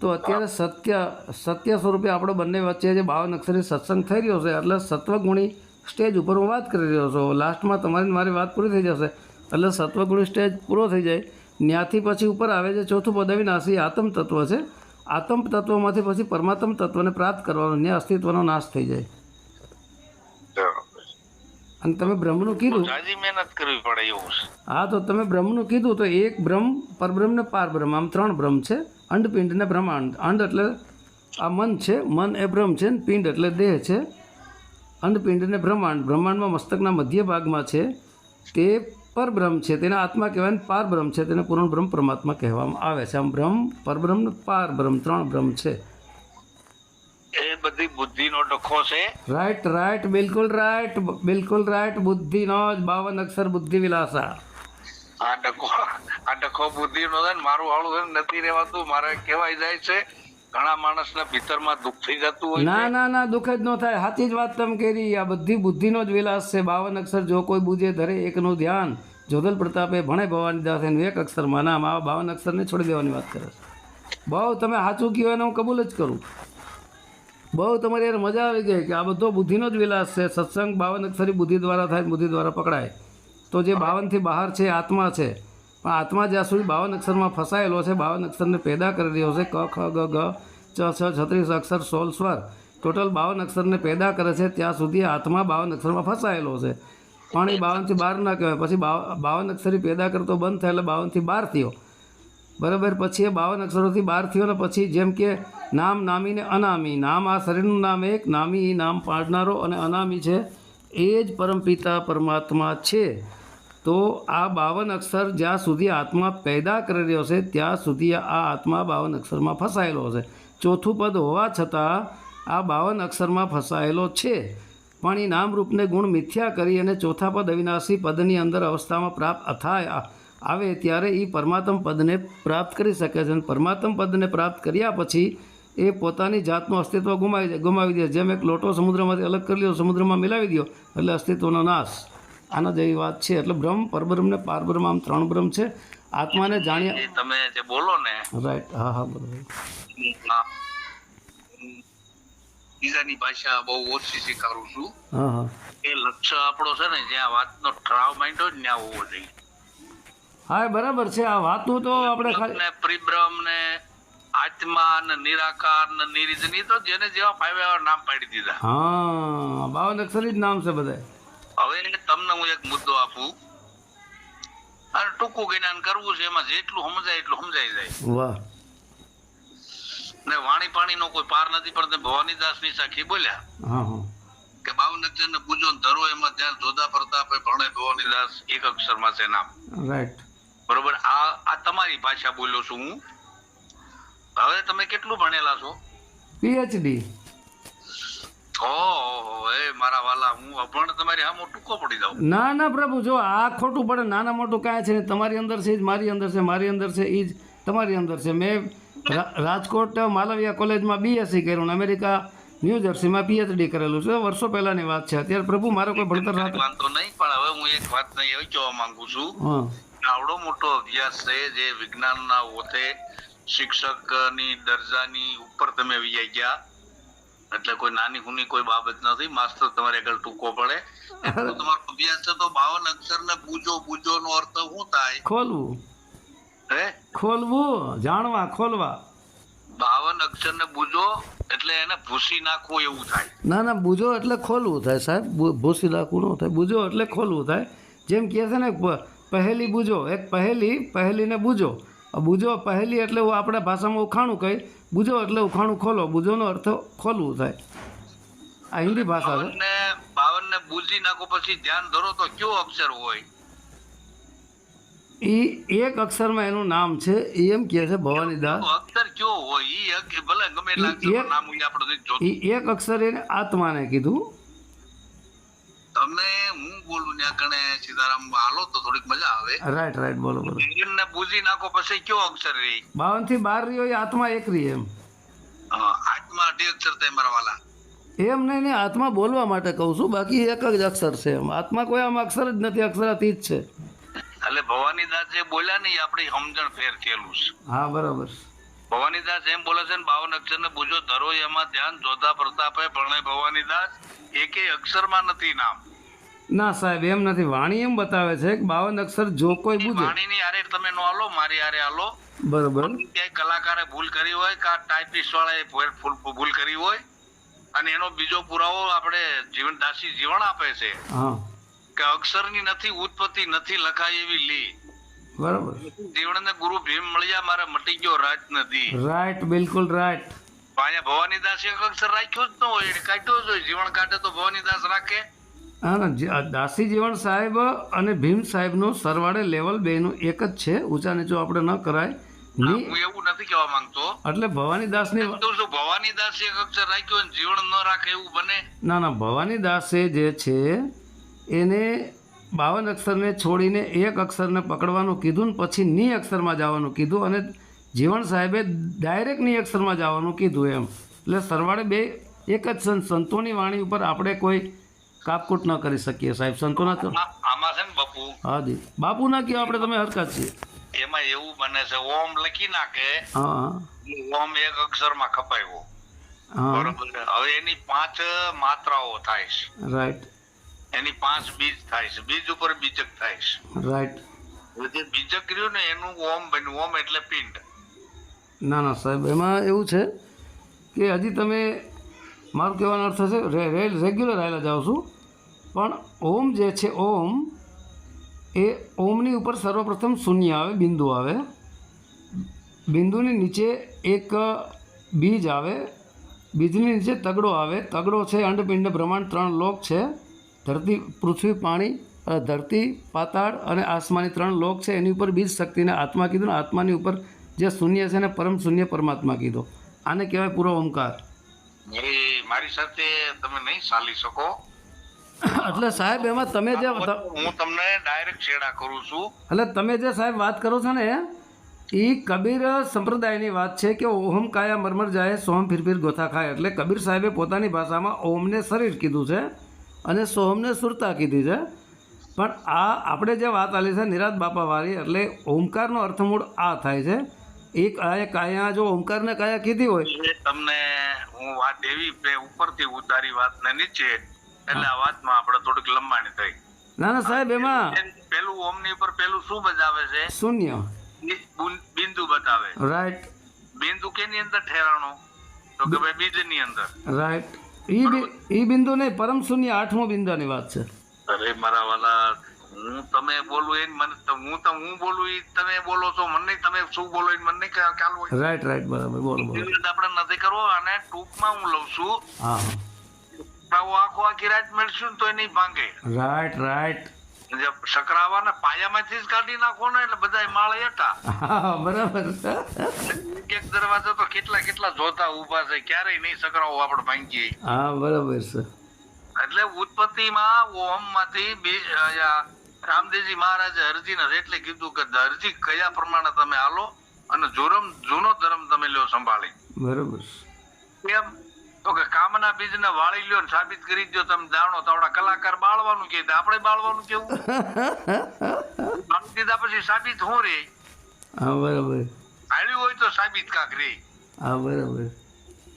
A: તો અત્યારે સત્ય સ્વરૂપે આપણે બંને વચ્ચે જે 52 અક્ષરી સત્સંગ થઈ રહ્યો છે એટલે સત્વગુણી સ્ટેજ ઉપર હું વાત કરી રહ્યો છું. લાસ્ટમાં તમારી ને મારી વાત પૂરી થઈ જશે એટલે સત્વગુણી સ્ટેજ પૂરો થઈ જાય. ત્યાંથી પછી ઉપર આવે છે ચોથું પદ અવિનાશી આત્મ તત્વ છે. આત્મ તત્વમાંથી પછી પરમાત્મ તત્વને પ્રાપ્ત કરવાનું, ત્યાં અસ્તિત્વનો નાશ થઈ જાય. અને તમે બ્રહ્મનું કીધું,
B: જાજી મહેનત કરવી પડે એવું છે.
A: હા, તો તમે બ્રહ્મનું કીધું તો એક બ્રહ્મ, પરબ્રહ્મ ને પારબ્રહ્મ, આમ 3 બ્રહ્મ છે. અંડ, પિંડ ને બ્રહ્માંડ. અંડ એટલે આ મન છે, મન એ બ્રહ્મ છે, ને પિંડ એટલે દેહ છે. અંડ, પિંડ ને બ્રહ્માંડ. બ્રહ્માંડમાં મસ્તકના મધ્ય ભાગમાં છે તે પરબ્રહ્મ છે, તેને આત્મા કહેવાય. ને પારબ્રહ્મ છે તેને પૂર્ણ બ્રહ્મ પરમાત્મા કહેવામાં આવે છે. આમ બ્રહ્મ, પરબ્રહ્મ ને પારબ્રહ્મ 3 બ્રહ્મ છે.
B: એ બધી બુદ્ધિનો ડખો છે.
A: રાઈટ, બિલકુલ રાઈટ. બુદ્ધિનો જ 52 અક્ષર બુદ્ધિ વિલાસા.
B: આ ડખો બુદ્ધિનો છે ને મારું હાળું છે ને નથી રહેવાતું. મારે કહેવાય જાય છે ઘણા માણસના ભીતરમાં દુઃખ થઈ જતું હોય છે.
A: ના, દુઃખ જ ન થાય. સાચી જ વાત તમે કરી. આ બધી બુદ્ધિનો જ વિલાસ છે. 52 અક્ષર જો કોઈ બુજે ધરે એકનું ધ્યાન, જોધલ પ્રતાપે ભણે ભવાની દાસ, એનું એક અક્ષરમાં નામ. આવા 52 અક્ષરને છોડી દેવાની વાત કરે છે. બહુ તમે સાચું કહ્યું એને હું કબૂલ જ કરું. બહુ તમારી યાર મજા આવી ગઈ કે આ બધો બુદ્ધિનો જ વિલાસ છે. સત્સંગ 52 અક્ષરી બુદ્ધિ દ્વારા થાય, બુદ્ધિ દ્વારા પકડાય. તો જે 52થી બહાર છે આત્મા છે, પણ આત્મા જ્યાં સુધી 52 અક્ષરમાં ફસાયેલો છે, 52 અક્ષરને પેદા કરી રહ્યો છે, ક, ખ, ગ, ઘ, ચ, છ, 36 અક્ષર, 16 સ્વર, ટોટલ 52 અક્ષરને પેદા કરે છે, ત્યાં સુધી આત્મા 52 અક્ષરમાં ફસાયેલો છે. પણ એ 52થી બહાર ના કહેવાય. પછી 52 અક્ષરી પેદા કરતો બંધ થાય એટલે 52થી બહાર થયો. બરાબર. પછી એ 52 અક્ષરોથી બહાર થયો ને પછી જેમ કે નામ, નામી ને અનામી. નામ આ શરીરનું નામ એક, નામી એ નામ પાડનારો, અને અનામી છે એ જ પરમપિતા પરમાત્મા છે. તો આ 52 અક્ષર જ્યાં સુધી આત્મા પેદા કરી રહ્યો છે ત્યાં સુધી આ આત્મા 52 અક્ષરમાં ફસાયેલો છે. ચોથું પદ હોવા છતાં આ 52 અક્ષરમાં ફસાયેલો છે. પણ એ નામરૂપને ગુણ મિથ્યા કરી અને ચોથા પદ અવિનાશી પદની અંદર અવસ્થામાં પ્રાપ્ત આવે ત્યારે એ પરમાત્મ પદને પ્રાપ્ત કરી શકે છે. અને પરમાત્મ પદને પ્રાપ્ત કર્યા પછી એ પોતાની જાતનું અસ્તિત્વ ગુમાવી દે. જેમ એક લોટો સમુદ્રમાંથી અલગ કરી લ્યો, સમુદ્રમાં મિલાવી દો એટલે અસ્તિત્વનો નાશ. આના જેવી વાત છે. એટલે બ્રહ્મ, પરબ્રહ્મ ને પારબ્રહ્મ આમ 3 બ્રહ્મ છે. આત્માને જાણ્યા.
B: તમે જે બોલો ને,
A: રાઈટ. હા, બરોબર.
B: બીજાની ભાષા બહુ ઓછી સ્વીકારું છું.
A: હા.
B: એ લક્ષ્ય આપણો છે ને જ્યાં વાતનો ઠરાવ માંડ્યો જ ત્યાં હોવો જોઈએ.
A: હા, બરાબર છે. આ વાતું તો આપણે
B: ને પરિબ્રહ્મ ને આત્મા ને નિરાકાર ને નિરીજની તો જેને જેવા ફાવે નામ પાડી દીધા.
A: હા, 52 અક્ષરી જ નામ છે બધા.
B: હવે તમને હું એક મુદ્દો આપું અને ટૂંકું જ્ઞાન કરવું છે, એમાં જેટલું સમજાય એટલું સમજાઈ જાય.
A: વાહ.
B: ને વાણી પાણીનો કોઈ પાર નથી. પણ ભવાનીદાસ ની સાખી બોલ્યા
A: હા
B: કે 52 અક્ષર ને પૂજો ધરો, એમાં ત્યાં જોધા પ્રતાપે ભણે ભવાનીદાસ એક અક્ષરમાં છે નામ.
A: રાઈટ.
B: બરોબર. આ તમારી ભાષા બોલ્યો છું હું. હવે તમે કેટલું ભણેલા છો?
A: PhD.
B: ઓહો, એ મારા વાલા, હું અભણ તમારી સામે ટૂંકો પડી જાઉં.
A: ના પ્રભુ, જો આ ખોટું પડે. નાના મોટું કાંઈ છે. તમારી અંદર છે, મારી અંદર છે, મારી અંદર છે, એ જ તમારી અંદર છે. મેં રાજકોટ માલવિયા કોલેજમાં BSc કર્યું, અમેરિકા ન્યૂ જર્સીમાં PhD કરેલું છે. વર્ષો પહેલાની વાત છે. અત્યારે પ્રભુ મારો કોઈ ભણતર
B: વાંધો નહીં, પણ હવે હું એક વાત નહીં એવી કહેવા માંગુ છું. આવડો મોટો અભ્યાસ છે જે વિજ્ઞાનના ઓથે શિક્ષકની દરજાની ઉપર તમે વહી ગયા, એટલે કોઈ નાની હુની કોઈ બાબત નથી. માસ્ટર તમારે આગળ ટૂંકો પડે એટલું તમારો અભ્યાસ છે. તો 52 અક્ષર ને બૂજો નો અર્થ શું થાય?
A: ખોલવું. જાણવા, ખોલવા.
B: 52 અક્ષર ને બૂજો એટલે એને ભૂસી નાખવું એવું થાય.
A: ના, બૂજો એટલે ખોલવું થાય સાહેબ. ભૂસી નાખવું ન થાય. બૂજો એટલે ખોલવું થાય. જેમ કહે છે ને પહેલી બૂજો, એક પહેલીને બૂજો. બૂજો પહેલી એટલે આપણે ભાષામાં ઉખાણું કહી, બૂજો એટલે ઉખાણું ખોલો. બૂજોનો અર્થ ખોલવું થાય. આ હિન્દી ભાષા છે.
B: 52 ને બૂજી નાખો પછી ધ્યાન ધરો તો કયો અક્ષર હોય?
A: એ એક અક્ષરમાં એનું નામ છે. એમ કહે છે ભવાનીદાસ.
B: અક્ષર કયો હોય? ભલે ગમે એટલા અક્ષરનું નામ હોય, આપણે જોતું.
A: એક અક્ષર એને આત્માને કીધું.
B: તમે હું બોલું ત્યાં કણે સીતારામ હાલો તો થોડીક મજા આવે.
A: રાઈટ. બોલો.
B: ને બૂજી નાખો પછી કયો અક્ષર રહી?
A: 52 થી બહાર રહ્યો એ આત્મા એક રહી. એમ
B: આત્મા એમાં 8 અક્ષર થાય મારા વાલા.
A: એમ નહીં નહીં, આત્મા બોલવા માટે કહું છું, બાકી એક જ અક્ષર છે. એમ આત્મા કોઈ આમ અક્ષર જ નથી, અક્ષરાતીત છે.
B: એટલે ભવાનીદાસ જે બોલ્યા ને એ આપણી સમજણ ફેર થયેલું છે.
A: હા બરાબર.
B: ભવાનીદાસ એમ બોલે છે ને 52 અક્ષર ને પૂછો ધરો એમાં ધ્યાન જોતા પ્રતાપે ભણે ભવાનીદાસ એકેય અક્ષરમાં નથી નામ.
A: ના સાહેબ એમ નથી, વાણી એમ બતાવે છે કે 52 અક્ષર જો કોઈ બુજે.
B: વાણીની હારે તમે નો હાલો, મારી હારે હાલો.
A: બરાબર.
B: ક્યાંય કલાકારે ભૂલ કરી હોય કે ટાઈપિસ્ટ વાળાએ ભૂલ કરી હોય, અને એનો બીજો પુરાવો આપણે દાસી જીવન આપે છે
A: હા
B: કે અક્ષરની નથી ઉત્પત્તિ, નથી લખાય એવી લી.
A: બરાબર.
B: જીવનને ગુરુ ભીમ મળ્યા મારે મટી ગયો રાત નથી.
A: રાઈટ, બિલકુલ રાઈટ.
B: અહીંયા ભવાનીદાસ એક અક્ષર રાખ્યો જ ન હોય, એને કાઢ્યો જ હોય. જીવન કાઢે તો ભવાનીદાસ રાખે.
A: હા ના, દાસી જીવન સાહેબ અને ભીમ સાહેબનું સરવાળે લેવલ બેનું એક જ છે, ઊંચા નીચું આપણે ન કરાય.
B: હું એવું નથી કહેવા માંગતો.
A: એટલે ભવાનીદાસની
B: ભવાનીદાસ એક અક્ષર રાખ્યો અને જીવન ન રાખે એવું બને?
A: ના ના, ભવાનીદાસે જે છે એને 52 અક્ષરને છોડીને એક અક્ષરને પકડવાનું કીધું ને પછી ની અક્ષરમાં જવાનું કીધું, અને જીવન સાહેબે ડાયરેક્ટ ની અક્ષરમાં જવાનું કીધું. એમ એટલે સરવાળે બે એક જ સંતોની વાણી ઉપર આપણે કોઈ કાપકૂટ ન કરી શકીએ સાહેબ. સંતોના તો
B: આમાં છે ને બાપુ,
A: હા જી બાપુ ના કહો, આપણે તમે હરકત છીએ.
B: એમાં એવું બને છે ઓમ લખી નાખે,
A: હા
B: ઓમ એક અક્ષરમાં કપાયો,
A: હા
B: બરોબર. હવે એની 5 માત્રાઓ થાય છે,
A: રાઈટ
B: એની 5 બીજ થાય છે, બીજ ઉપર બીજક થાય છે.
A: રાઈટ.
B: જે બીજક રહ્યું ને એનું ઓમ બન્યું. ઓમ એટલે પિંડ.
A: ના ના સાહેબ, એમાં એવું છે કે હજી તમે મારું કહેવાનો અર્થ છે રેગ્યુલર આવેલા જાઓ છું, પણ ઓમ જે છે ઓમ એ ઓમની ઉપર સર્વપ્રથમ શૂન્ય આવે, બિંદુ આવે. બિંદુની નીચે એક બીજ આવે, બીજની નીચે તગડો આવે. તગડો છે અંડપિંડ બ્રહ્માંડ 3 લોક છે, ધરતી પૃથ્વી પાણી, ધરતી પાતાળ અને આસમાની 3 લોક છે. એની ઉપર બીજ શક્તિને આત્મા કીધું ને આત્માની ઉપર જે શૂન્ય છે ને પરમ શૂન્ય પરમાત્મા કીધો. આને કહેવાય પૂરો ઓમકાર.
B: એ મારી સાથે તમે નહીં ચાલી શકો.
A: એટલે સાહેબ એમાં તમે જે
B: હું તમને ડાયરેક્ટ છેડા કરું છું.
A: એટલે તમે જે સાહેબ વાત કરો છો ને એ કબીર સંપ્રદાયની વાત છે કે ઓહમ કાયા મરમર જાય સોહમ ફિર ગોથા ખાય. એટલે કબીર સાહેબે પોતાની ભાષામાં ઓમને શરીર કીધું છે અને સોહમને સુરતા કીધી છે. પણ આ આપણે જે વાત આલી છે નિરાત બાપાવાળી, એટલે ઓમકારનો અર્થમૂળ આ થાય છે. એક કાયા જો ઓમકારને કાયા કીધી હોય,
B: તમને હું વાત એવી ઉપરથી ઉતારી વાત ને નીચે, એટલે આ વાતમાં આપણે થોડીક લંબાણી થઈ.
A: ના ના સાહેબ, એમાં
B: પેલું ઓમની ઉપર પેલું શું બતાવે છે?
A: શૂન્ય.
B: બિંદુ બતાવે.
A: રાઈટ.
B: બિંદુ કેની અંદર ઠેરાણો? તો કે ભાઈ બીજની અંદર.
A: રાઈટ. ઈ બિંદુ નહીં, પરમ શૂન્ય 8મો બિંદુની વાત છે.
B: અરે મારા વાલા, હું તમે બોલું એ મને હું બોલું એ તમે બોલો છો, મને તમે શું બોલો એ મને ખ્યાલ હોય.
A: રાઈટ રાઈટ, બરાબર, બોલો બોલો.
B: આપણે નથી કરવો. અને ટૂંકમાં હું લઉં છું.
A: હા
B: આખો આખી રાત મળશું તો એ નહીં ભાંગે.
A: Right right.
B: સકરાવાના પાયામાંથી જ કાઢી નાખો ને એટલે બધા માળ એટા.
A: હા બરાબર.
B: એક દરવાજો તો કેટલા કેટલા જોતા ઉભા છે, ક્યારેય નહીં સકરાવો આપણે ભાંગીએ.
A: હા બરાબર છે.
B: એટલે ઉત્પત્તિમાં ઓમ માંથી રામદેવજી મહારાજે હરજીને એટલે કીધું કે હરજી કયા પ્રમાણે તમે હાલો અને જૂનો ધર્મ તમે લ્યો સંભાળી.
A: બરાબર.
B: કેમ? તો કે કામના બીજને વાળી લ્યો ને સાબિત કરી દો તમે જાણો. તો આપણા કલાકાર બાળવાનું કે આપણે બાળવાનું કેવું? બાળી દીધા પછી સાબિત હું રે?
A: હા બરાબર.
B: હાલ્યું હોય તો સાબિત કાક રે.
A: હા બરાબર.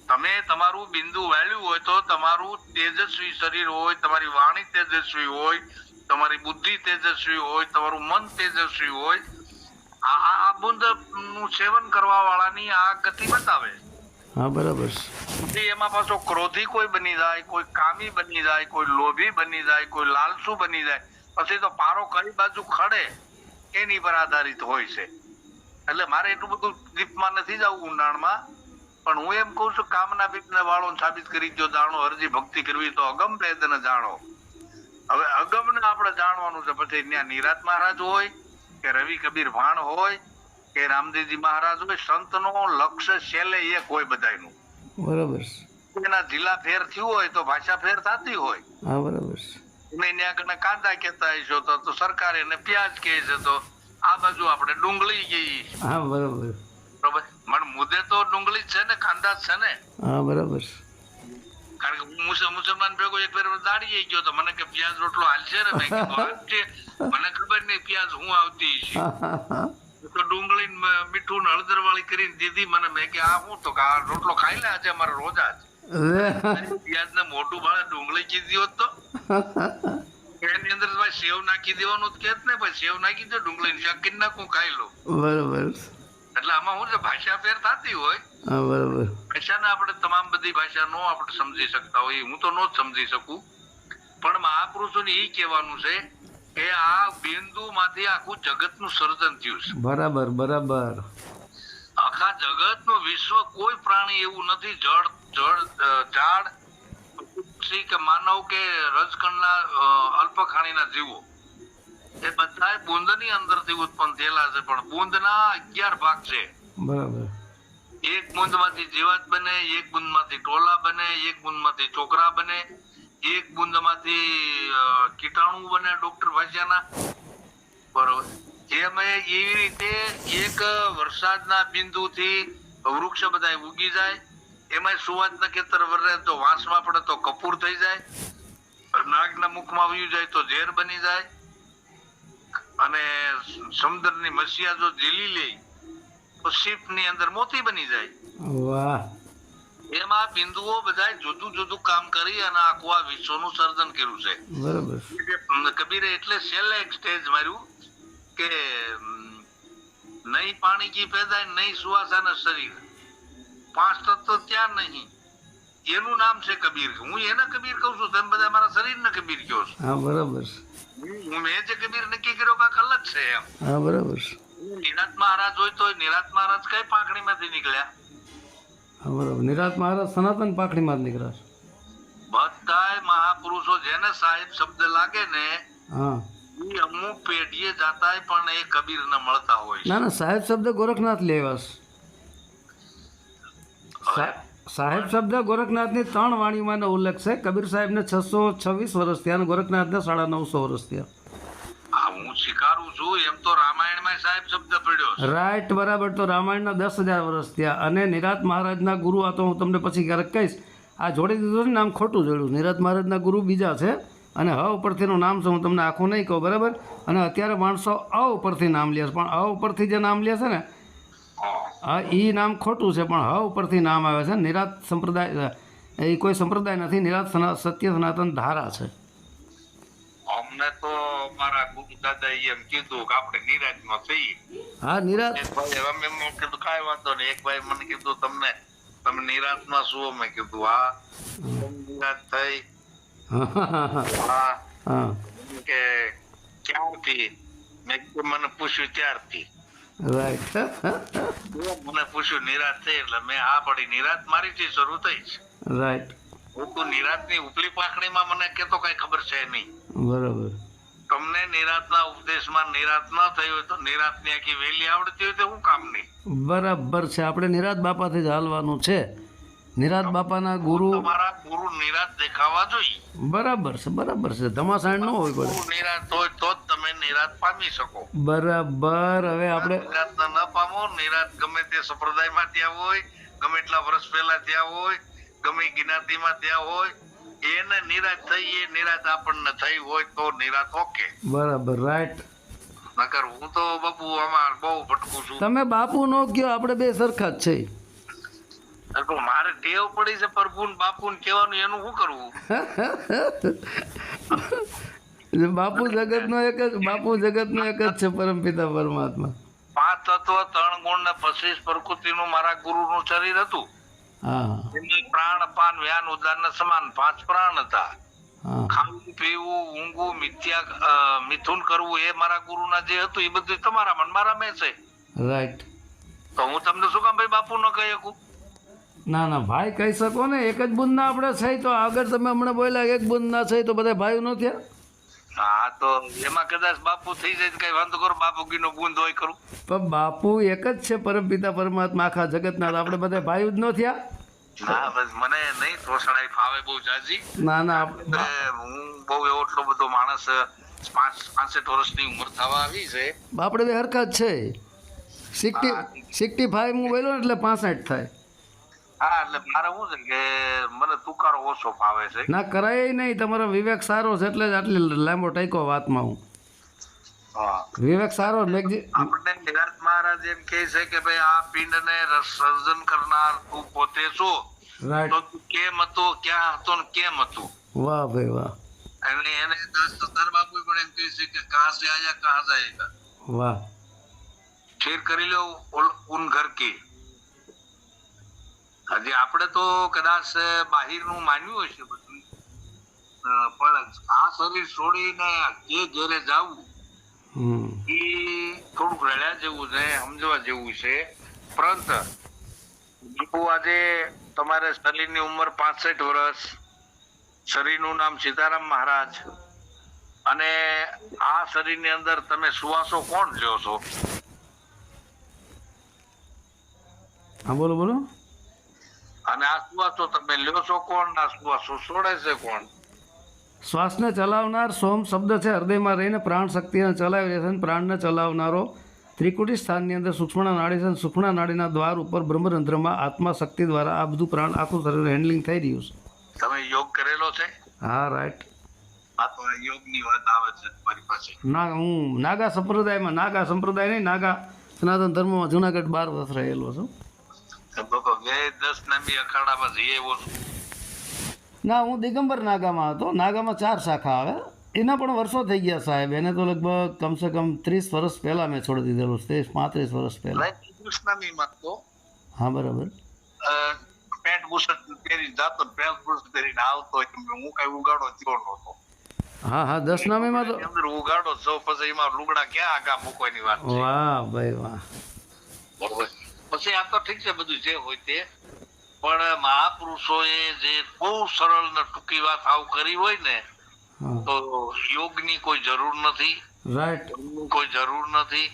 B: તમે તમારું બિંદુ વાળ્યું હોય તો તમારું તેજસ્વી શરીર હોય, તમારી વાણી તેજસ્વી હોય, તમારી બુદ્ધિ તેજસ્વી હોય, તમારું મન તેજસ્વી હોય. આ બુંદ નું સેવન કરવા વાળાની આ ગતિ બતાવે.
A: હા બરાબર.
B: એમાં પાછો ક્રોધી કોઈ બની જાય, કોઈ કામી બની જાય, કોઈ લોભી બની જાય, કોઈ લાલસુ બની જાય, પછી તો પારો કઈ બાજુ ખડે એની પર આધારિત હોય છે. એટલે મારે એટલું બધું દીપમાં નથી જવું ઊંડાણમાં, પણ હું એમ કઉ છું કામના બીજને વાળો સાબિત કરી દો. જાણો હરજી ભક્તિ કરવી તો અગમ ભેદને જાણો. હવે અગમને આપણે જાણવાનું છે. પછી ત્યાં નિરાત મહારાજ હોય કે રવિ કબીર ભાણ હોય કે રામદેવજી મહારાજ હોય, સંતનો લક્ષ્ય છેલ્લે એક હોય બધાયનું.
A: બરાબર.
B: એના જિલ્લા ફેર થયું હોય તો ભાષા ફેર થતી હોય.
A: હા બરાબર.
B: તમે ત્યાં કને કાંદા કહેતા હશો તો સરકાર એને પ્યાજ કહે છે, તો આ બાજુ આપણે ડુંગળી કહીએ.
A: હા બરાબર.
B: બરોબર. પણ મુદ્દે તો ડુંગળી જ છે ને, ખાંડા જ છે ને.
A: હા બરાબર.
B: કારણ કે હું મુસલમાન ભેગો એક વાર દાડીએ ગયો તો મને કે પ્યાજ રોટલો હાલશે ને, મેં કીધું હાલશે. મને ખબર નહીં પ્યાજ હું આવતી છે. તો ડુંગળી ને મીઠું ને હળદર વાળી કરીને દીધી મને. મેં કે આ હું તો કે આ રોટલો ખાઈ લે આજે અમારે રોજા જ. પ્યાજ ને મોટું બાળે ડુંગળી કીધી હોત તો એની અંદર ભાઈ સેવ નાખી દેવાનું જ કેત ને, ભાઈ સેવ નાખી દે, ડુંગળી શાકી નાખું ખાઈ લો.
A: બરાબર.
B: એટલે આમાં શું છે, ભાષા ફેર થતી હોય.
A: હા બરાબર.
B: ભાષાને આપણે તમામ બધી ભાષા નો આપણે સમજી શકતા હોય, હું તો નો જ સમજી શકું. પણ મહાપુરુષોને એ કહેવાનું છે કે આ બિંદુ માંથી આખું જગતનું સર્જન થયું છે.
A: બરાબર બરાબર.
B: આખા જગતનું વિશ્વ કોઈ પ્રાણી એવું નથી, ઝાડ પક્ષી કે માનવ કે રજકણના અલ્પખાણીના જીવો, એ બધા બુંદની અંદરથી ઉત્પન્ન થયેલા છે. પણ બુંદના 11 ભાગ છે.
A: બરાબર.
B: એક બુંદમાંથી જીવાત બને, એક બુંદમાંથી ટોલા બને, એક બુંદમાંથી છોકરા બને, એક બુંદમાંથી કીટાણુ બને ડોક્ટર ભાષાના. બરોબર. એમાં એવી રીતે એક વરસાદના બિંદુથી વૃક્ષ બધા ઉગી જાય. એમાં સુવાસના ખેતર વરે તો વાંસમાં પડે તો કપૂર થઈ જાય, નાગના મુખમાં વયું જાય તો ઝેર બની જાય, અને સમુદ્રની મસીહા જો ઝીલી લે તો શીપની અંદર મોતી બની જાય.
A: વાહ.
B: એમાં બિંદુઓ બધા જુદું જુદું કામ કરી અને આખું આ વિશ્વનું સર્જન કર્યું છે.
A: બરાબર.
B: કબીરે એટલે છેલ્લે એક સ્ટેજ માર્યું કે નહીં પાણી કી પેદાય, નહીં સુવાસા શરીર, 5 તત્વ ત્યાં નહીં. એનું નામ છે કબીર. હું એને કબીર કહું છું, તમે બધા મારા શરીરને કબીર કહો છો.
A: હા બરાબર.
B: મેં જે કબીર નક્કી કર્યો કાંક અલગ છે એમ.
A: હા બરાબર.
B: નિરાત મહારાજ હોય તો નિરાત મહારાજ કઈ પાંખડીમાંથી નીકળ્યા?
A: હા બરાબર. નિરાત મહારાજ સનાતન પાખડીમાં જ નીકળ્યા.
B: બધાય મહાપુરુષો જેને સાહેબ શબ્દ લાગે ને,
A: હા,
B: એ અમુક પેઢીએ જાતાય પણ એ કબીર ને મળતા હોય છે.
A: ના ના, સાહેબ શબ્દ ગોરખનાથ લેવાસ. સાહેબ શબ્દ ગોરખનાથની 3 વાણીમાંનો ઉલ્લેખ છે. કબીર સાહેબને 626 વર્ષ થયા અને ગોરખનાથને 950 વર્ષ થયા.
B: આ હું સ્વીકારું છું. એમ તો રામાયણમાં સાહેબ શબ્દ પડ્યો છે.
A: રાઈટ, બરાબર. તો રામાયણના 10,000 વર્ષ થયા. અને નિરાત મહારાજના ગુરુ, આ તો હું તમને પછી ક્યારેક કહીશ, આ જોડી દીધું ને નામ ખોટું જોડ્યું. નિરાત મહારાજના ગુરુ બીજા છે અને હ ઉપરથીનું નામ છે, હું તમને આખું નહીં કહું, બરાબર. અને અત્યારે માણસો અ ઉપરથી નામ લે છે, પણ અ ઉપરથી જે નામ લે છે ને, હા, એ નામ ખોટું છે. પણ હ ઉપરથી નામ આવે છે. નિરાત સંપ્રદાય એ કોઈ સંપ્રદાય નથી. નિરાત સત્ય સનાતન ધારા છે.
B: અમને તો મારા ગુરુ દાદા એમ કીધું કે આપણે નિરાજમાં થઈએ.
A: હા, નિરાત.
B: એક ભાઈ અમે એમ કીધું કાંઈ વાંધો નહીં. એક ભાઈ મને કીધું તમે નિરાતમાં શું? મેં કીધું હા. નિરાત થઈ. હા.
A: હા.
B: કે ક્યારથી? મેં કીધું મને પૂછ્યું ત્યારથી.
A: રાઈટ.
B: મને પૂછ્યું નિરાત થઈ એટલે મેં હા પડી. નિરાત મારીથી શરૂ થઈ છે.
A: રાઈટ.
B: હું તો નિરાતની ઉપલી પાંખડીમાં મને કેતો કઈ ખબર છે નહીં.
A: બરાબર.
B: તમને નિરાતના ઉપદેશમાં નિરાત ન થઈ હોય તો નિરાતની આખી વેલી આવડતી હોય તો શું કામ નહીં?
A: બરાબર છે. આપણે નિરાત બાપાથી જ હાલવાનું છે. નિરાત બાપાના ગુરુ,
B: તમારા ગુરુ નિરાત દેખાવા જોઈએ.
A: બરાબર છે. બરાબર છે. ધમાસાણ ન હોય પડે.
B: ગુરુ નિરાત હોય તો જ તમે નિરાત પામી શકો.
A: બરાબર. હવે આપણે
B: નિરાત ન પામો. નિરાત ગમે તે સંપ્રદાયમાં થયા હોય, ગમે એટલા વર્ષ પહેલા થયા હોય, ગમે જ્ઞાતિમાં થયા હોય, એને નિરાત થઈ, એ નિરાત આપણને થઈ હોય તો નિરાત ઓકે.
A: બરાબર. રાઈટ.
B: નકર હું તો બાપુ આમાં બહુ ભટકું છું.
A: તમે બાપુ નો કયો, આપણે બે સરખા જ છે.
B: મારે ટેવ પડી છે પ્રભુ બાપુ ને કહેવાનું, એનું શું કરવું?
A: બાપુ જગતનો એક જ, બાપુ જગતનો એક જ છે, પરમપિતા પરમાત્મા.
B: 5 તત્વ 3 ગુણ ને 25 પ્રકૃતિનું મારા ગુરુનું શરીર હતું.
A: હા.
B: એમને પ્રાણ અપાન વ્યાન ઉદાન સમાન 5 પ્રાણ હતા.
A: હા.
B: ખાવું પીવું ઊંઘવું મિથુન કરવું એ મારા ગુરુના જે હતું એ બધું તમારા મન મારા મેં છે.
A: રાઈટ.
B: તો હું તમને શું કામ ભાઈ બાપુ ન કહી શકું?
A: ના ના ભાઈ કહી શકો ને. એક જ બુંદના આપણે છે તો આગળ તમે હમણાં બોલ્યા એક બુંદના છે તો બધા ભાઈઓ ન થયા?
B: હા, તો એમાં કદાચ બાપુ થઈ જાય કઈ વાંધો કરો. બાપુ કીનો બુંદ હોય કરું.
A: પણ બાપુ એક જ છે, પરમપિતા પરમાત્મા આખા જગતના. આપણે બધા ભાઈઓ જ ન થયા?
B: ના બસ મને નહીં તોષણાઈ ફાવે બહુ જાજી.
A: ના ના,
B: હું બહુ એવો એટલો બધો માણસ 65 વર્ષની ઉંમર થવા આવી છે.
A: આપણે બે હરખા જ છે. 65 હું બોલ્યો ને એટલે 65 થાય.
B: હા એટલે મારે શું છે કે મને તુકારો ઓછો ફાવે છે.
A: ના કરાય નહીં, તમારો વિવેક સારો છે એટલે જ આટલી લાંબો ટાઈકો વાતમાં હું.
B: હા
A: વિવેક સારો
B: આપણે નિરાંત મહારાજ એમ કહે છે કે ભાઈ આ પિંડને સર્જન કરનાર તું પોતે છું,
A: રાઈટ.
B: તો તું કેમ હતો, ક્યાં હતો ને કેમ હતું.
A: વાહ ભાઈ વાહ,
B: અને એને દાસતાર બાપુ પણ એમ કહે છે કે કહાં સે આયા કહાં જાયેગા,
A: વાહ.
B: ફેર કરી લો ઉન ઘર કી. હજી આપણે તો કદાચ બાહિરનું માન્યું હશે બધું, પણ આ શરીર છોડીને જે ઘેરે જાવું એ થોડુંક રડ્યા જેવું છે, સમજવા જેવું છે. પરંતુ આજે તમારે શરીરની ઉંમર 65 વર્ષ, શરીરનું નામ સીતારામ મહારાજ, અને આ શરીરની અંદર તમે સુવાસો કોણ લ્યો છો?
A: હા બોલો બોલો.
B: અને આ સુવાસો તમે લ્યો છો કોણ? આ સુવાસો છોડે છે કોણ?
A: શ્વાસને ચલાવનાર સોમ શબ્દ છે, હૃદયમાં રહીને પ્રાણ શક્તિને ચલાવી રહે છે, અને પ્રાણને ચલાવનારો ત્રિકુટી સ્થાનની અંદર સૂક્ષ્મના નાડી છે, અને સૂક્ષ્મના નાડીના દ્વાર ઉપર બ્રહ્મરંધ્રમાં આત્મા શક્તિ દ્વારા આ બધું પ્રાણ આખું શરીર હેન્ડલિંગ થઈ રહ્યું છે.
B: તમે યોગ કરેલો છે?
A: હા રાઈટ.
B: આ તો યોગની વાત આવે છે મારી પાસે.
A: ના હું નાગા સંપ્રદાયમાં, નાગા સંપ્રદાય નહીં, નાગા સનાતન ધર્મમાં જુનાગઢ 12 વર્ષ રહેલો છું.
B: બાપા 10 નામી અખાડામાં જઈ આવ્યો છું.
A: ના હું દિગંબર નાગામાં હતો. નાગામાં 4 શાખા આવે, એના પણ વર્ષો થઈ ગયા સાહેબ. એને તો લગભગ કમસે કમ 30 વર્ષ પહેલાં મેં છોડી દીધેલું, 35 વર્ષ પહેલાં.
B: નામીમાં તો
A: હા બરાબર.
B: પેન્ટ બુશર્ટ પહેરી જાતો, પેન્ટ બુશર્ટ પહેરીને આવતો, હું કઈ ઉગાડો થયો નહોતો.
A: હા હા 10 નામીમાં તો
B: અંદર ઉગાડો છો, પછી એમાં લુગડા ક્યાં આગા મૂકવાની વાત છે.
A: વાહ ભાઈ વાહ.
B: બરોબર. પછી આ તો ઠીક છે બધું જે હોય તે, પણ મહાપુરુષોએ જે બહુ સરળ ને ટૂંકી વાત આવ કરી હોય ને, તો યોગની કોઈ જરૂર નથી,
A: રાઈટ.
B: કોઈ જરૂર નથી,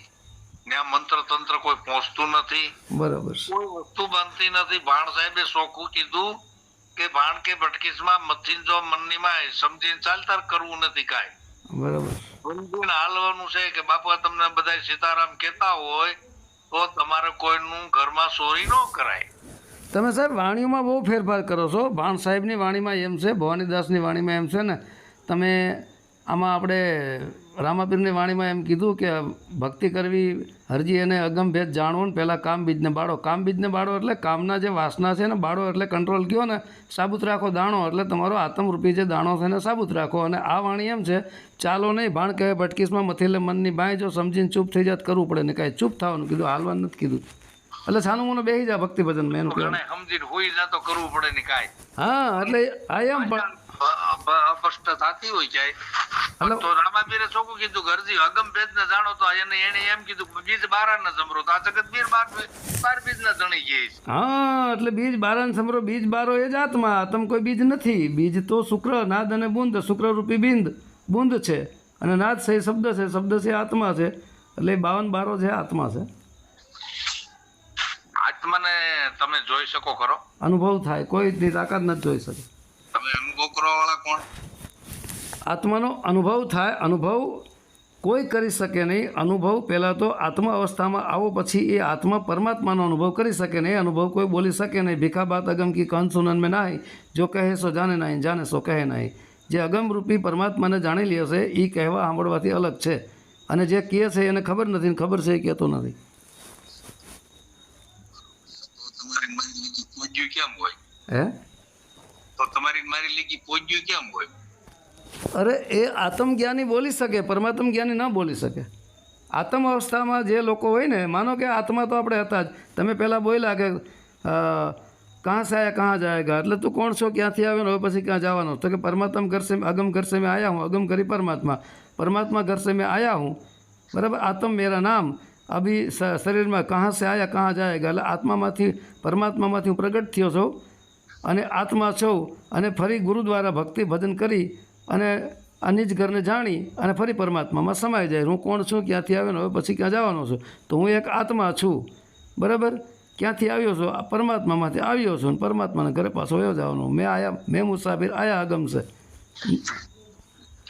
B: ત્યાં મંત્ર તંત્ર કોઈ પહોંચતું નથી,
A: બરાબર.
B: કોઈ વસ્તુ બનતી નથી. ભાણ સાહેબે ચોખ્ખું કીધું કે ભાણ કે ભટકીસમાં મથીન જો મનનીમાં સમજીને ચાલતા કરવું નથી કાંઈ.
A: બરાબર.
B: સમજીને હાલવાનું છે કે બાપા તમને બધા સીતારામ કહેતા હોય તો તમારે કોઈનું ઘરમાં ચોરી ન કરાય.
A: તમે સાહેબ વાણીઓમાં બહુ ફેરફાર કરો છો. ભાણ સાહેબની વાણીમાં એમ છે, ભવાનીદાસની વાણીમાં એમ છે ને, તમે આમાં આપણે રામાપીરની વાણીમાં એમ કીધું કે ભક્તિ કરવી હરજી એને અગમ ભેદ જાણવો ને પહેલાં કામ બીજને બાળો. કામ બીજને બાળો એટલે કામના જે વાસના છે ને, બાળો એટલે કંટ્રોલ કયો ને, સાબુત રાખો દાણો, એટલે તમારો આત્મરૂપી જે દાણો છે એને સાબુત રાખો. અને આ વાણી એમ છે, ચાલો નહીં ભાણ કહે ભટકીસમાં મથીલે મનની બાંય, જો સમજીને ચૂપ થઈ જાત કરવું પડે ને, કાંઈ ચૂપ થવાનું કીધું, હાલવાનું નથી કીધું. એટલે છાનું મને બેસી જા ભક્તિ ભજન મેં એનું કહેવાનું.
B: સમજીને હોઈ જતો કરવું પડે ને કાંઈ.
A: હા એટલે આ એમ પણ
B: અસ્પષ્ટ થતી હોય જાય તો રામાપીરે ચોખ્ખું કીધું ઘરજી અગમ ભેદ ને જાણો, તો એને એમ કીધું બીજ બારા ન જમરો, તો આ જગત બાર બીજ ના જણી ગઈ.
A: હા એટલે બીજ બારા ને સમરો, બીજ બારો એ જ આત્મા, આત્મ કોઈ બીજ નથી. બીજ તો શુક્ર, નાદ અને બુંદ, શુક્ર રૂપી બુંદ છે, અને નાદ છે શબ્દ છે, શબ્દ છે આત્મા છે, એટલે 52 બારો છે આત્મા છે.
B: આત્માને તમે જોઈ શકો ખરો?
A: અનુભવ થાય, કોઈ ની તાકાત નથી જોઈ શકે.
B: તમે અનુભવ કરવા વાળા કોણ?
A: આત્માનો અનુભવ થાય, અનુભવ કોઈ કરી શકે નહીં. અનુભવ પહેલાં તો આત્મ અવસ્થામાં આવો, પછી એ આત્મા પરમાત્માનો અનુભવ કરી શકે નહીં. એ અનુભવ કોઈ બોલી શકે નહીં. ભીખા બાત અગમ કી કહન સુનન મેં નાહી, જો કહે સો જાને નહીં, જાને સો કહે નહીં. જે અગમ રૂપી પરમાત્માને જાણી લે છે એ કહેવા સાંભળવાથી અલગ છે, અને જે કહે છે એને ખબર નથી, ને ખબર છે એ કહેતો નથી. હે
B: તો તમારી મારી લીગી પોજ્યું કેમ હોય?
A: અરે એ આત્મજ્ઞાની બોલી શકે, પરમાત્મ જ્ઞાની ન બોલી શકે. આત્મ અવસ્થામાં જે લોકો હોય ને, માનો કે આત્મા તો આપણે હતા જ. તમે પહેલાં બોલ્યા કે કહાં સે આયા કહાં જાયગા, એટલે તું કોણ છો, ક્યાંથી આવ્યો ને હવે પછી ક્યાં જવાનો? તો કે પરમાત્મા ઘર સે અગમ ઘર સે મેં આયા હું, અગમ કરી પરમાત્મા, પરમાત્મા ઘર સે મેં આયા હું. બરાબર. આત્મ મેરા નામ, અભી શરીરમાં કહાં સે આયા કહાં જાયગા, એટલે આત્મામાંથી પરમાત્મામાંથી હું પ્રગટ થયો છું અને આત્મા છું, અને ફરી ગુરુ દ્વારા ભક્તિ ભજન કરી અને આ નિજ ઘરને જાણી અને ફરી પરમાત્મામાં સમાઈ જાય. હું કોણ છું, ક્યાંથી આવ્યો ને હવે પછી ક્યાં જવાનો છું? તો હું એક આત્મા છું. બરાબર. ક્યાંથી આવ્યો છું? આ પરમાત્મામાંથી આવ્યો છું, અને પરમાત્માના ઘરે પાછો વયો જવાનો. મેં મુસાફિર આયા અગમ છે.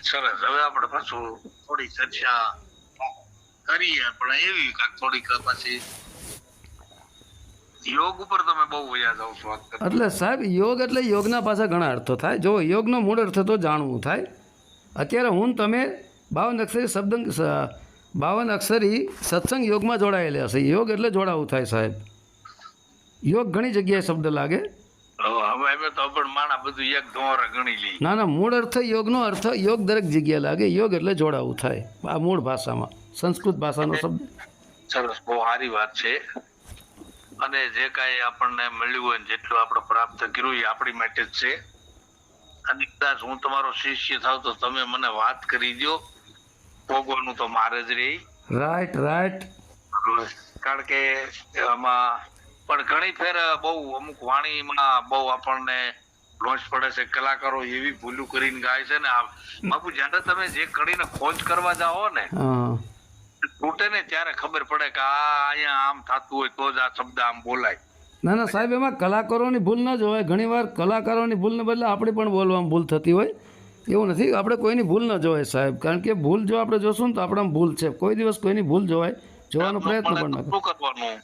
B: સરસ. હવે આપણે પાછું થોડી ચર્ચા કરીએ, પણ એવી થોડીક પછી યોગ ઉપર તમે બહુ વયા જાવ છો વાત કરતા.
A: એટલે સાહેબ યોગ એટલે યોગના પાછા ઘણા અર્થો થાય. જો યોગનો મૂળ અર્થ તો જાણવું થાય. અત્યારે હું ને તમે 52 અક્ષરી સત્સંગ યોગમાં જોડાયેલા હશે. યોગ એટલે જોડાવું થાય સાહેબ. યોગ ઘણી જગ્યાએ શબ્દ લાગે.
B: હવે અમે તો પણ માણા બધું એક ધોરે ગણી લઈ.
A: ના ના, મૂળ અર્થ યોગનો અર્થ યોગ દરેક જગ્યાએ લાગે. યોગ એટલે જોડાવું થાય આ મૂળ ભાષામાં, સંસ્કૃત ભાષાનો શબ્દ.
B: સરસ, બહુ સારી વાત છે. અને જે કાંઈ આપણને મળ્યું હોય ને જેટલું આપણે પ્રાપ્ત કર્યું એ આપણી માટે જ છે. અને કદાચ હું તમારો શિષ્ય થાવ તો તમે મને વાત કરી દો. ભોગવાનું તો મારે જ રહી.
A: Right right.
B: કારણ કે આમાં પણ ઘણી ફેર બહુ અમુક વાણીમાં બહુ આપણને લોચ પડે છે. કલાકારો એવી ભૂલું કરીને ગાય છે ને. બાપુ જયારે તમે જે કડીને ખોજ કરવા જાઓ ને
A: હા
B: તૂટે ને ત્યારે ખબર પડે કે આ અહીંયા આમ થતું હોય તો જ આ શબ્દ આમ બોલાય.
A: ના ના સાહેબ, એમાં કલાકારોની ભૂલ ન જ હોય. ઘણીવાર કલાકારોની ભૂલને બદલે આપણી પણ બોલવામાં ભૂલ થતી હોય. એવું નથી, આપણે કોઈની ભૂલ ન જોવાય સાહેબ. કારણ કે ભૂલ જો આપણે જોશું ને તો આપણામાં ભૂલ છે. કોઈ દિવસ કોઈની ભૂલ જોવાય જોવાનો પ્રયત્ન પણ ન કરે.
B: શું કરવાનું?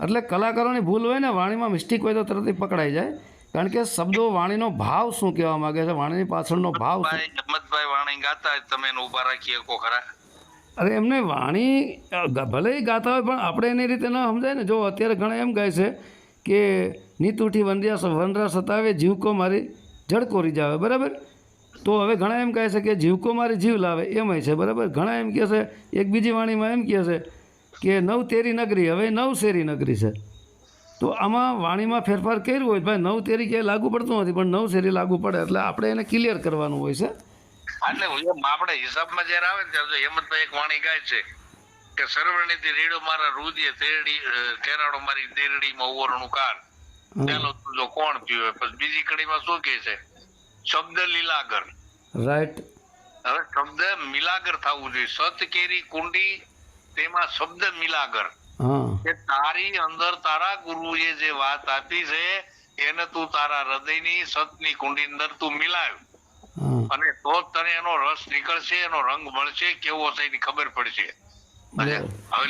A: એટલે કલાકારોની ભૂલ હોય ને, વાણીમાં મિસ્ટેક હોય તો તરત પકડાઈ જાય. કારણ કે શબ્દો વાણીનો ભાવ શું કહેવા માંગે છે, વાણીની પાછળનો ભાવ શું.
B: હિંમતભાઈ વાણી ગાતા તમે એને ઉભા રાખી શકો ખરા?
A: અરે એમને વાણી ભલે ગાતા હોય પણ આપણે એની રીતે ન સમજાય ને. જો અત્યારે ઘણા એમ ગાય છે કે નીત ઉઠી વનરા સતાવે જીવકો મારી જડકો રીજાવે, બરાબર. તો હવે ઘણા એમ કહે છે કે જીવકો મારી જીવ લાવે, એમાંય છે, બરાબર. ઘણા એમ કહે છે, એક બીજી વાણીમાં એમ કહે છે કે નવ તેરી નગરી, હવે 9 શેરી નગરી છે. તો આમાં વાણીમાં ફેરફાર કર્યું હોય ભાઈ, 9 તેરી ક્યાંય લાગુ પડતું નથી પણ 9 શેરી લાગુ પડે. એટલે આપણે એને ક્લિયર કરવાનું હોય છે.
B: એટલે આપણે હિસાબમાં જયારે આવે ને ત્યારે હેમંતભાઈ એક વાણી ગાય છે કે સર્વણીથી રેડો મારા રુદિય તેરાડો મારી દેરડીમાં ઓવરણું કાર ચાલો જો કોણ પીવે. પછી બીજી કડીમાં શું કહે છે? શબ્દ લીલાગર.
A: રાઈટ.
B: હવે શબ્દ મિલાગર થવું જોઈએ. સત કેરી કુંડી તેમાં શબ્દ મિલાગર.
A: હા,
B: કે તારી અંદર તારા ગુરુએ જે વાત આપી છે એને તું તારા હૃદયની સતની કુંડી અંદર તું મિલાવ.
A: હા,
B: અને તો જ તને એનો રસ નીકળશે, એનો રંગ મળશે, કેવો છે એની ખબર પડશે. હવે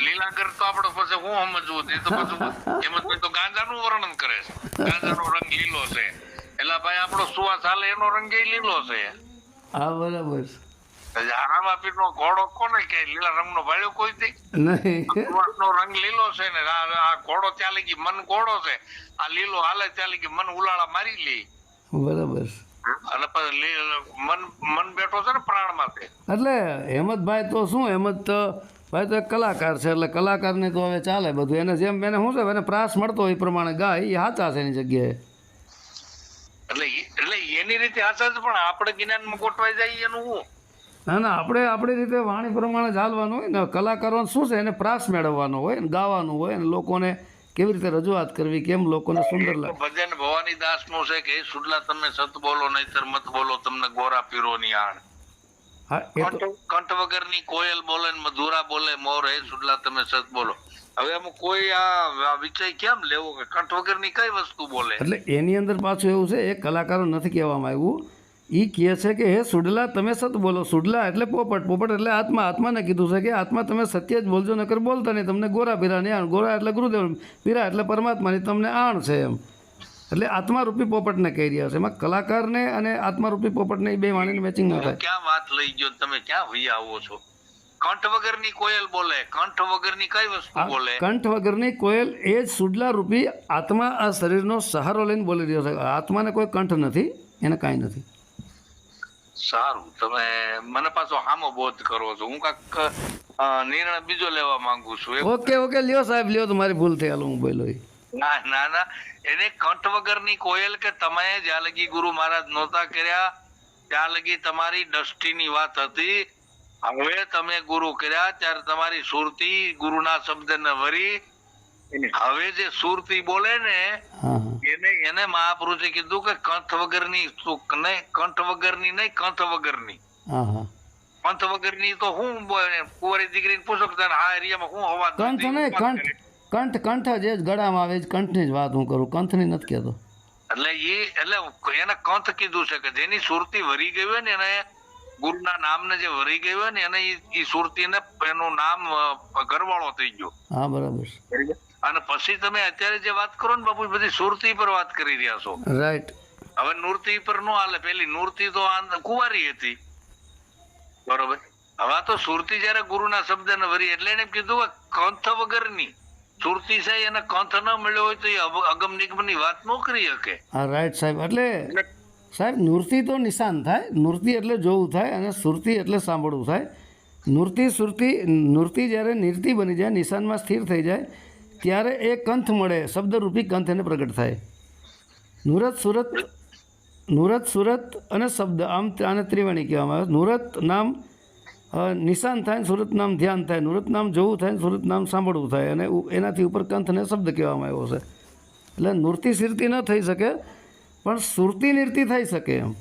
B: લીલાગર તો આપણે પછી હું સમજવું એ તો બધું એમાં તો ગાંજાનું વર્ણન કરે છે. ગાંજાનો રંગ લીલો છે એટલે ભાઈ આપણો સુવાસ હાલે એનો રંગ એ લીલો છે.
A: હા, બરાબર.
B: રામાપીરનો ઘોડો કોને કે લીલા રંગનો ભાળ્યો કોઈ દી?
A: નહીં.
B: સુવાસનો રંગ લીલો છે ને આ ઘોડો ત્યાં લગી મન ઘોડો છે, આ લીલો હાલે ત્યાં લગી મન ઉલાળા મારી લે.
A: બરાબર.
B: અને પછી મન બેઠો છે ને પ્રાણમાં છે.
A: એટલે હેમંતભાઈ તો શું, હેમંત ભાઈ તો એક કલાકાર છે. એટલે કલાકારને તો હવે ચાલે બધું. એને જેમ એને શું છે, એને પ્રાસ મળતો હોય એ પ્રમાણે ગાય, એ સાચા છે એની જગ્યાએ.
B: એટલે એની રીતે હાચા છે પણ આપણે જ્ઞાનમાં ગોઠવાઈ જાય એનું હું.
A: ના ના, આપણે આપણી રીતે વાણી પ્રમાણે ચાલવાનું હોય ને. કલાકારોને શું છે, એને પ્રાસ મેળવવાનો હોય ને, ગાવાનું હોય ને, લોકોને કેવી રીતે રજૂઆત કરવી, કેમ લોકોને સુંદર લાગે.
B: ભજન ભવાની દાસ નું છે કે સુડલા તમે સત બોલો નહીતર મત બોલો તમને ગોરા પીરો ની આણ.
A: હા, એ તો
B: કંઠ વગરની કોયલ બોલે ને મધુરા બોલે મોર, હે સુડલા તમે સત બોલો. હવે આમાં કોઈ આ વિષય કેમ લેવો કે કંઠ વગરની કઈ વસ્તુ બોલે?
A: એટલે એની અંદર પાછું એવું છે, એ કલાકારો નથી કહેવામાં આવ્યું. એ કહે છે કે હે સુડલા તમે સત બોલો. સુડલા એટલે પોપટ, પોપટ એટલે આત્મા. આત્માને કીધું છે કે આત્મા તમે સત્ય જ બોલજો, નકર બોલતા નહીં, તમને ગોરા પીરાની આણ. ગોરા એટલે ગુરુદેવ, પીરા એટલે પરમાત્માની તમને આણ છે એમ. એટલે આત્મારૂપી પોપટને કહી રહ્યા છે. એમાં કલાકારને અને આત્મારૂપી પોપટને એ બે વાણીને મેચિંગ ન થાય.
B: ક્યાં વાત લઈ ગયો તમે? ક્યાં વૈયા આવો છો? કંઠ વગરની કોયલ બોલે, કંઠ વગરની કઈ વસ્તુ બોલે?
A: કંઠ વગરની કોયલ એ જ સુડલા રૂપી આત્મા આ શરીરનો સહારો લઈને બોલી રહ્યો છે. આત્માને કોઈ કંઠ નથી, એને કાંઈ નથી.
B: સારું, તમે મને પાછો હામો બોધ કરો છો. હું કાંઈક નિર્ણય બીજો લેવા માંગુ છું.
A: ઓકે ઓકે, લ્યો સાહેબ લ્યો, તમારી ભૂલ થઈ, હાલો હું બોલો.
B: ના ના ના, એને કંઠ વગરની કોયલ કે તમે જ્યાં લગી ગુરુ મહારાજ નહોતા કર્યા ત્યાં લગી તમારી દ્રષ્ટિની વાત હતી. હવે તમે ગુરુ કર્યા ત્યારે તમારી સુરતી ગુરુના શબ્દને વરી હવે જે સુરતી બોલે ને એને મહાપુરુષે કીધું કે કંઠ વગરની કંઠ વગરની નહીં, કંઠ વગરની. કંઠ વગરની તો હું કુંવારી દીકરીને પૂછો કે આ એરિયામાં હું અવાજ
A: કંઠ નહીં, કંઠ કંઠ જે ગળામાં આવે છે કંઠની જ વાત હું કરું, કંઠની નથી કહેતો.
B: એટલે એને કંઠ કીધું છે કે જેની સુરતી વરી ગઈ હોય ને, એને ગુરુના નામને જે વરી ગઈ હોય ને એને એ સુરતીને એનું નામ ગરવાળો થઈ ગયો.
A: હા, બરાબર.
B: અને પછી તમે અત્યારે જે વાત કરો ને બાપુ, બધી સુરતી પર વાત કરી રહ્યા છો.
A: રાઈટ.
B: હવે નૂરતી પર નો હાલે. પેલી નૂરતી તો કુંવારી હતી, બરોબર. હવે આ તો સુરતી જયારે ગુરુના શબ્દને વરી, એટલે એને કીધું કે કંથ વગરની સુરતી છે, એને કંથ ન મળ્યો હોય તો એ અગમ નિગમની વાત ન કરી શકે.
A: હા રાઈટ સાહેબ. એટલે સાહેબ નૂરતી તો નિશાન થાય, નૂરતી એટલે જોવું થાય, અને સુરતી એટલે સાંભળવું થાય. નૂરતી જ્યારે નિરતી બની જાય, નિશાનમાં સ્થિર થઈ જાય, ત્યારે એ કંથ મળે, શબ્દરૂપી કંથ એને પ્રગટ થાય. નૂરત સુરત અને શબ્દ, આમ આને ત્રિવેણી કહેવામાં આવે. નૂરત નામ નિશાન થાય, સુરત નામ ધ્યાન થાય, નૂરત નામ જોવું થાય, સુરત નામ સાંભળવું થાય, અને એનાથી ઉપર કંથને શબ્દ કહેવામાં આવ્યો છે. એટલે નૂરતી સિરતી ન થઈ શકે, પણ સુરતી નિરતી થઈ શકે એમ.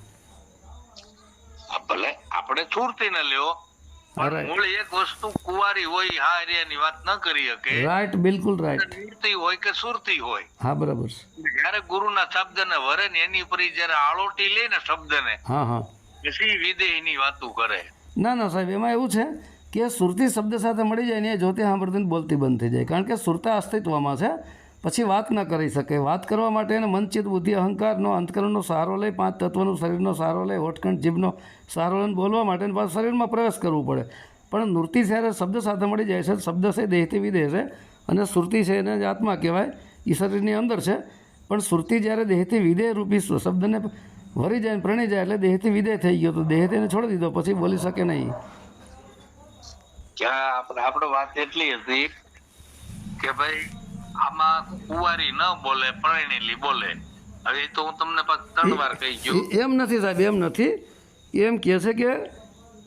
B: ભલે આપણે સુરતી ને લ્યો, પણ મૂળ એક વસ્તુ કુંવારી હોય, હા એની વાત ન કરી શકે.
A: રાઈટ, બિલકુલ રાઈટ.
B: નિરતી હોય કે સુરતી હોય,
A: હા બરાબર છે.
B: જયારે ગુરુના શબ્દને વરે ને એની ઉપર જયારે આળોટી લે ને શબ્દને,
A: હા હા,
B: પછી વિદેહની વાતો કરે.
A: ના ના સાહેબ, એમાં એવું છે કે સુરતી શબ્દ સાથે મળી જાય ને એ જોતી સાંભળતી બોલતી બંધ થઈ જાય. કારણ કે સુરતા અસ્તિત્વમાં છે, પછી વાત ન કરી શકે. વાત કરવા માટે એને મન, ચિત્ત, બુદ્ધિ, અહંકારનો, અંતકરણનો સહારો લે, 5 તત્વનો શરીરનો સહારો લે, હોઠકંઠ, જીભનો સહારો લઈને બોલવા માટે પાછું શરીરમાં પ્રવેશ કરવું પડે. પણ નૂરતી જ્યારે શબ્દ સાથે મળી જાય છે, શબ્દ છે દેહથી વિદેહ છે, અને સુરતી છે એને જ આત્મા કહેવાય, એ શરીરની અંદર છે. પણ સુરતી જ્યારે દેહથી વિદેહ રૂપી શબ્દને વરી જાય, પ્રણી જાય, એટલે દેહથી વિદેહ થઈ ગયો, તો દેહ તેને છોડી દીધો, પછી બોલી શકે નહીં.
B: આપણે વાત એટલી હતી કે ભાઈ આમાં કુંવારી ન બોલે, પરણેલી બોલે. હવે તો હું તમને 3 વાર કહી ગયો.
A: એમ નથી સાહેબ, એમ નથી. એમ કહે છે કે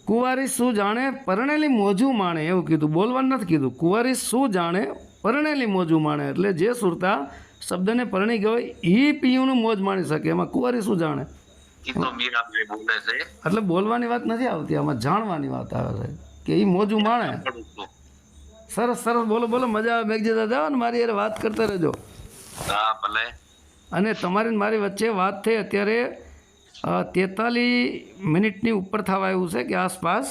A: કુંવારી શું જાણે, પરણેલી મોજું માણે, એવું કીધું. બોલવાનું નથી કીધું. કુંવારી શું જાણે, પરણેલી મોજું માણે. એટલે જે સુરતા શબ્દને પરણી ગયો એ પીયુંનું મોજ માણી શકે. એમાં કુંવારી શું જાણે, એટલે બોલવાની વાત નથી આવતી, આમાં જાણવાની વાત આવે છે કે એ મોજું માણે. સરસ સરસ, બોલો બોલો, મજા આવે. મેઘજી દાદા ને મારી યાર વાત કરતા રહેજો. અને તમારી મારી વચ્ચે વાત થઈ અત્યારે 43 મિનિટની ઉપર થવા આવ્યું છે કે આસપાસ.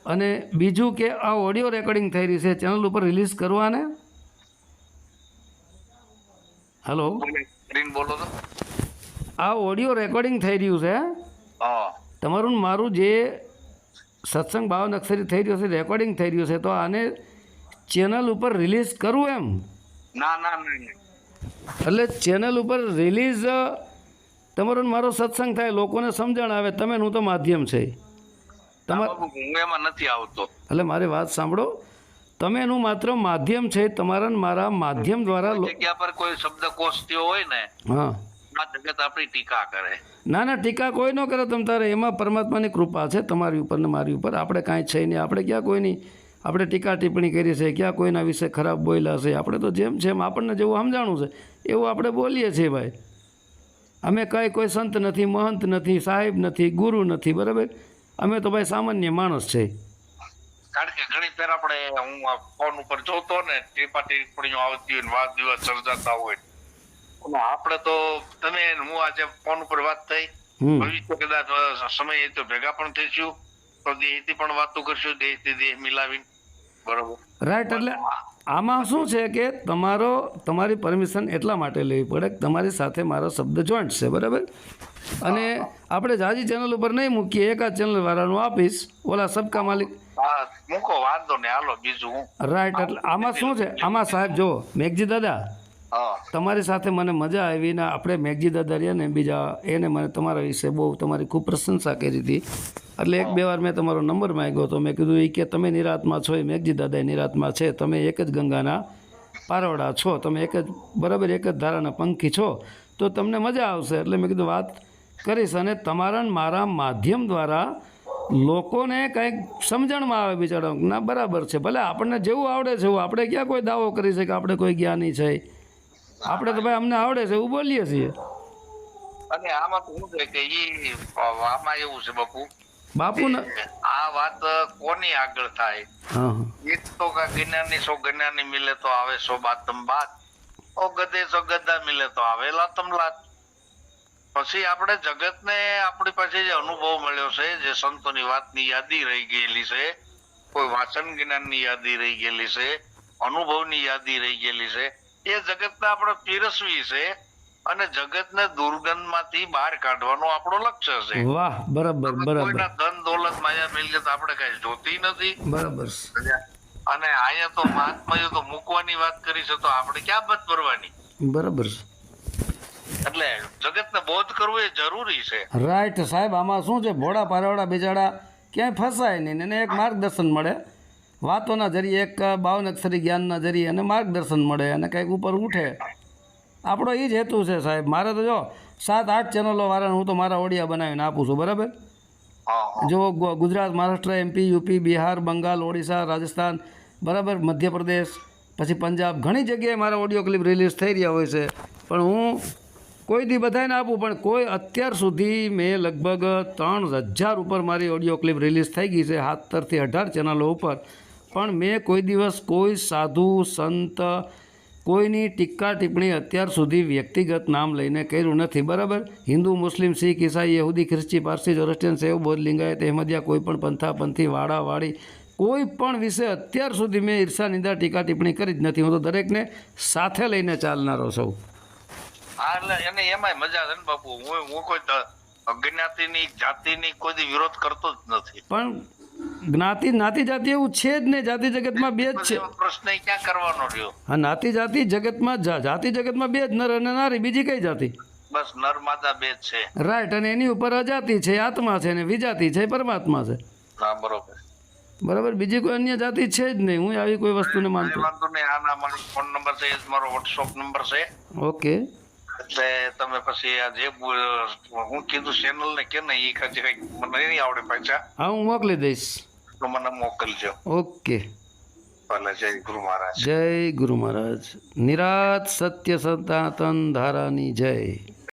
A: અને બીજું કે આ ઓડિયો રેકોર્ડિંગ થઈ રહી છે, ચેનલ ઉપર રિલીઝ કરવાને. હેલો, આ ઓડિયો રેકોર્ડિંગ થઈ રહ્યું છે, તમારું મારું જે સત્સંગ 52 અક્ષરી થઈ રહ્યો છે, રેકોર્ડિંગ થઈ રહ્યું છે, તો આને ચેનલ ઉપર રિલીઝ કરવું એમ?
B: ના,
A: એટલે ચેનલ ઉપર રિલીઝ તમારો મારો સત્સંગ થાય, લોકોને સમજણ આવે, તમે હું તો માધ્યમ છે
B: હું એમાં નથી આવતો.
A: એટલે મારી વાત સાંભળો, તમે એનું માત્ર માધ્યમ છે, તમારા મારા માધ્યમ દ્વારા.
B: જગ્યા પર કોઈ શબ્દકોશ થયો હોય ને,
A: હા,
B: આ જગત આપણી ટીકા કરે.
A: ના ના, ટીકા કોઈ ન કરે તમ તારે. એમાં પરમાત્માની કૃપા છે તમારી ઉપર ને મારી ઉપર. આપણે કાંઈ છે નહીં, આપણે ક્યાં કોઈની આપણે ટીકા ટિપ્પણી કરી છે, ક્યાં કોઈના વિશે ખરાબ બોલ્યા છે. આપણે તો જેમ છે એમ આપણને જેવું સમજાણું છે એવું આપણે બોલીએ છીએ ભાઈ. અમે કાંઈ કોઈ સંત નથી, મહંત નથી, સાહેબ નથી, ગુરુ નથી, બરાબર. અમે તો ભાઈ સામાન્ય માણસ છે.
B: કારણ કે ઘણી ફેર આપણે, હું ફોન ઉપર જોતો ને, ટીપા ટિપ્પણીઓ આવતી હોય, વાદ વિવાદ સર્જાતા હોય, આપણે તો તમે હું આજે ફોન ઉપર વાત થઈ, ભવિષ્ય કદાચ સમય તો ભેગા પણ થઈશું, તો દેહથી પણ વાતો કરશું, દેહથી દેહ મિલાવી, બરોબર.
A: રાઈટ. એટલે આમાં શું છે કે તમારી પરમિશન એટલા માટે લેવી પડે કે તમારી સાથે મારો શબ્દ જોઈન્ટ છે, બરાબર. અને આપણે જાજી ચેનલ ઉપર નહીં મૂકીએ, એકાદ ચેનલ વાળાનું આપીશ, ઓલા સબકા માલિક
B: મૂકો, વાંધો ને, હાલો બીજું.
A: રાઈટ. એટલે આમાં શું છે, આમાં સાહેબ જો મેઘજી દાદા, તમારી સાથે મને મજા આવી ને. આપણે મેઘજી દાદા રહ્યા ને બીજા, એને મને તમારા વિશે બહુ તમારી ખૂબ પ્રશંસા કરી હતી. એટલે 1-2 વાર મેં તમારો નંબર માંગ્યો તો મેં કીધું એ કે તમે નિરાત્મા છો, એ મેઘજી દાદા નિરાત્મા છે, તમે એક જ ગંગાના પારવડા છો, તમે એક જ બરાબર એક જ ધારાના પંખી છો, તો તમને મજા આવશે. એટલે મેં કીધું વાત કરીશ, અને તમારા મારા માધ્યમ દ્વારા લોકોને કંઈક સમજણમાં આવે બિચારા, ના બરાબર છે. ભલે આપણને જેવું આવડે છે એવું, આપણે ક્યાં કોઈ દાવો કરી છે કે આપણે કોઈ જ્ઞાની છે. આપણે તો ભાઈ અમને આવડે છે એવું બોલીએ છીએ.
B: અને આમાં તો શું છે કે આમાં એવું છે
A: બાપુ ને
B: આ વાત કોની આગળ થાય? એક તો જ્ઞાની સો જ્ઞાની મિલે તો આવે સો બાતમ બાત, ઓ ગધે સો ગધા મિલે તો આવે લાતમ લાત. પછી આપણે જગતને આપણી પાસે જે અનુભવ મળ્યો છે, જે સંતોની વાતની યાદી રહી ગયેલી છે, કોઈ વાંચન જ્ઞાનની યાદી રહી ગયેલી છે, અનુભવની યાદી રહી ગયેલી છે એ જગતને આપણે પીરસવી છે અને જગતને દુર્ગંધમાંથી બહાર કાઢવાનું આપણું લક્ષ્ય છે.
A: વાહ, બરાબર બરાબર
B: કોઈના ધન દોલત માયા મિલકત આપણે કઈ જોતી નથી.
A: બરાબર
B: અને અહીંયા તો મહાત્માએ તો મૂકવાની વાત કરી છે તો આપણે ક્યાં બધ ભરવાની.
A: બરાબર
B: એટલે જગતને બોધ કરવું એ જરૂરી છે.
A: રાઈટ સાહેબ. આમાં શું છે, ભોળા પારવડા બિચારા ક્યાંય ફસાય નહીં, એને એક માર્ગદર્શન મળે વાતોના જરીએ, એક 52 અક્ષરી જ્ઞાનના જરીએ અને માર્ગદર્શન મળે અને કંઈક ઉપર ઉઠે. આપણો એ જ હેતુ છે સાહેબ. મારે તો જો 7-8 ચેનલો વાળાને હું તો મારા ઓડિયા બનાવીને આપું છું. બરાબર. જો ગુજરાત, મહારાષ્ટ્ર, MP, UP, બિહાર, બંગાળ, ઓડિશા, રાજસ્થાન, બરાબર, મધ્યપ્રદેશ, પછી પંજાબ, ઘણી જગ્યાએ મારા ઓડિયો ક્લિપ રિલીઝ થઈ રહ્યા હોય છે. પણ હું કોઈ દી બધાને આપું, પણ કોઈ અત્યાર સુધી મેં લગભગ 3000 ઉપર મારી ઓડિયો ક્લિપ રિલીઝ થઈ ગઈ છે 17થી 18 ચેનલો ઉપર. પણ મેં કોઈ દિવસ કોઈ સાધુ સંત કોઈની ટીકા ટિપ્પણી અત્યાર સુધી વ્યક્તિગત નામ લઈને કર્યું નથી. બરાબર. હિન્દુ, મુસ્લિમ, શીખ, ઈસાઈ, યહૂદી, ખ્રિસ્તી, પારસી, જોરોસ્ટ્રિયન, સેવ, બૌદ્ધ, લિંગાયત, અહેમદિયા, કોઈ પણ પંથા પંથી, વાડા વાડી, કોઈ પણ વિશે અત્યાર સુધી મેં ઈર્ષા, નિંદા, ટીકા ટિપ્પણી કરી જ નથી. હું તો દરેકને સાથે લઈને ચાલનારો સૌ.
B: હા, એટલે એને એમાંય મજા છે ને બાપુ. હું કોઈ જ્ઞાતિની જાતિની કોઈ વિરોધ કરતો જ નથી.
A: પણ જ્ઞાતિ જાતિ એવું છે જ નહીં. જાતિ જગતમાં બે જ છે.
B: પ્રશ્ન ક્યાં કરવાનો રહ્યો?
A: હા, જાતિ જગતમાં જાતિ જગતમાં બે જ, નર અને નારી. બીજી કઈ જાતિ?
B: બસ નર માદા બે જ છે.
A: રાઈટ. અને એની ઉપર અજાતિ છે, આત્મા છે, અને વિજાતિ છે, પરમાત્મા છે.
B: હા, બરોબર.
A: બરાબર. બીજી કોઈ અન્ય જાતિ છે જ નહીં. હું આવી કોઈ વસ્તુને માનતો.
B: વાંધો નહીં. આના મારો ફોન નંબર છે, એ જ મારો વોટ્સઅપ નંબર છે.
A: ઓકે.
B: એટલે તમે પછી આ જે હું કીધું ચેનલ ને કે નહીં, એ કઈ મને નહીં આવડે પાછા.
A: હા, હું મોકલી દઈશ.
B: તો મને મોકલજો.
A: ઓકે.
B: ભલે. જય ગુરુ મહારાજ.
A: જય ગુરુ મહારાજ. નિરાત સત્ય સનાતન ધારાની જય.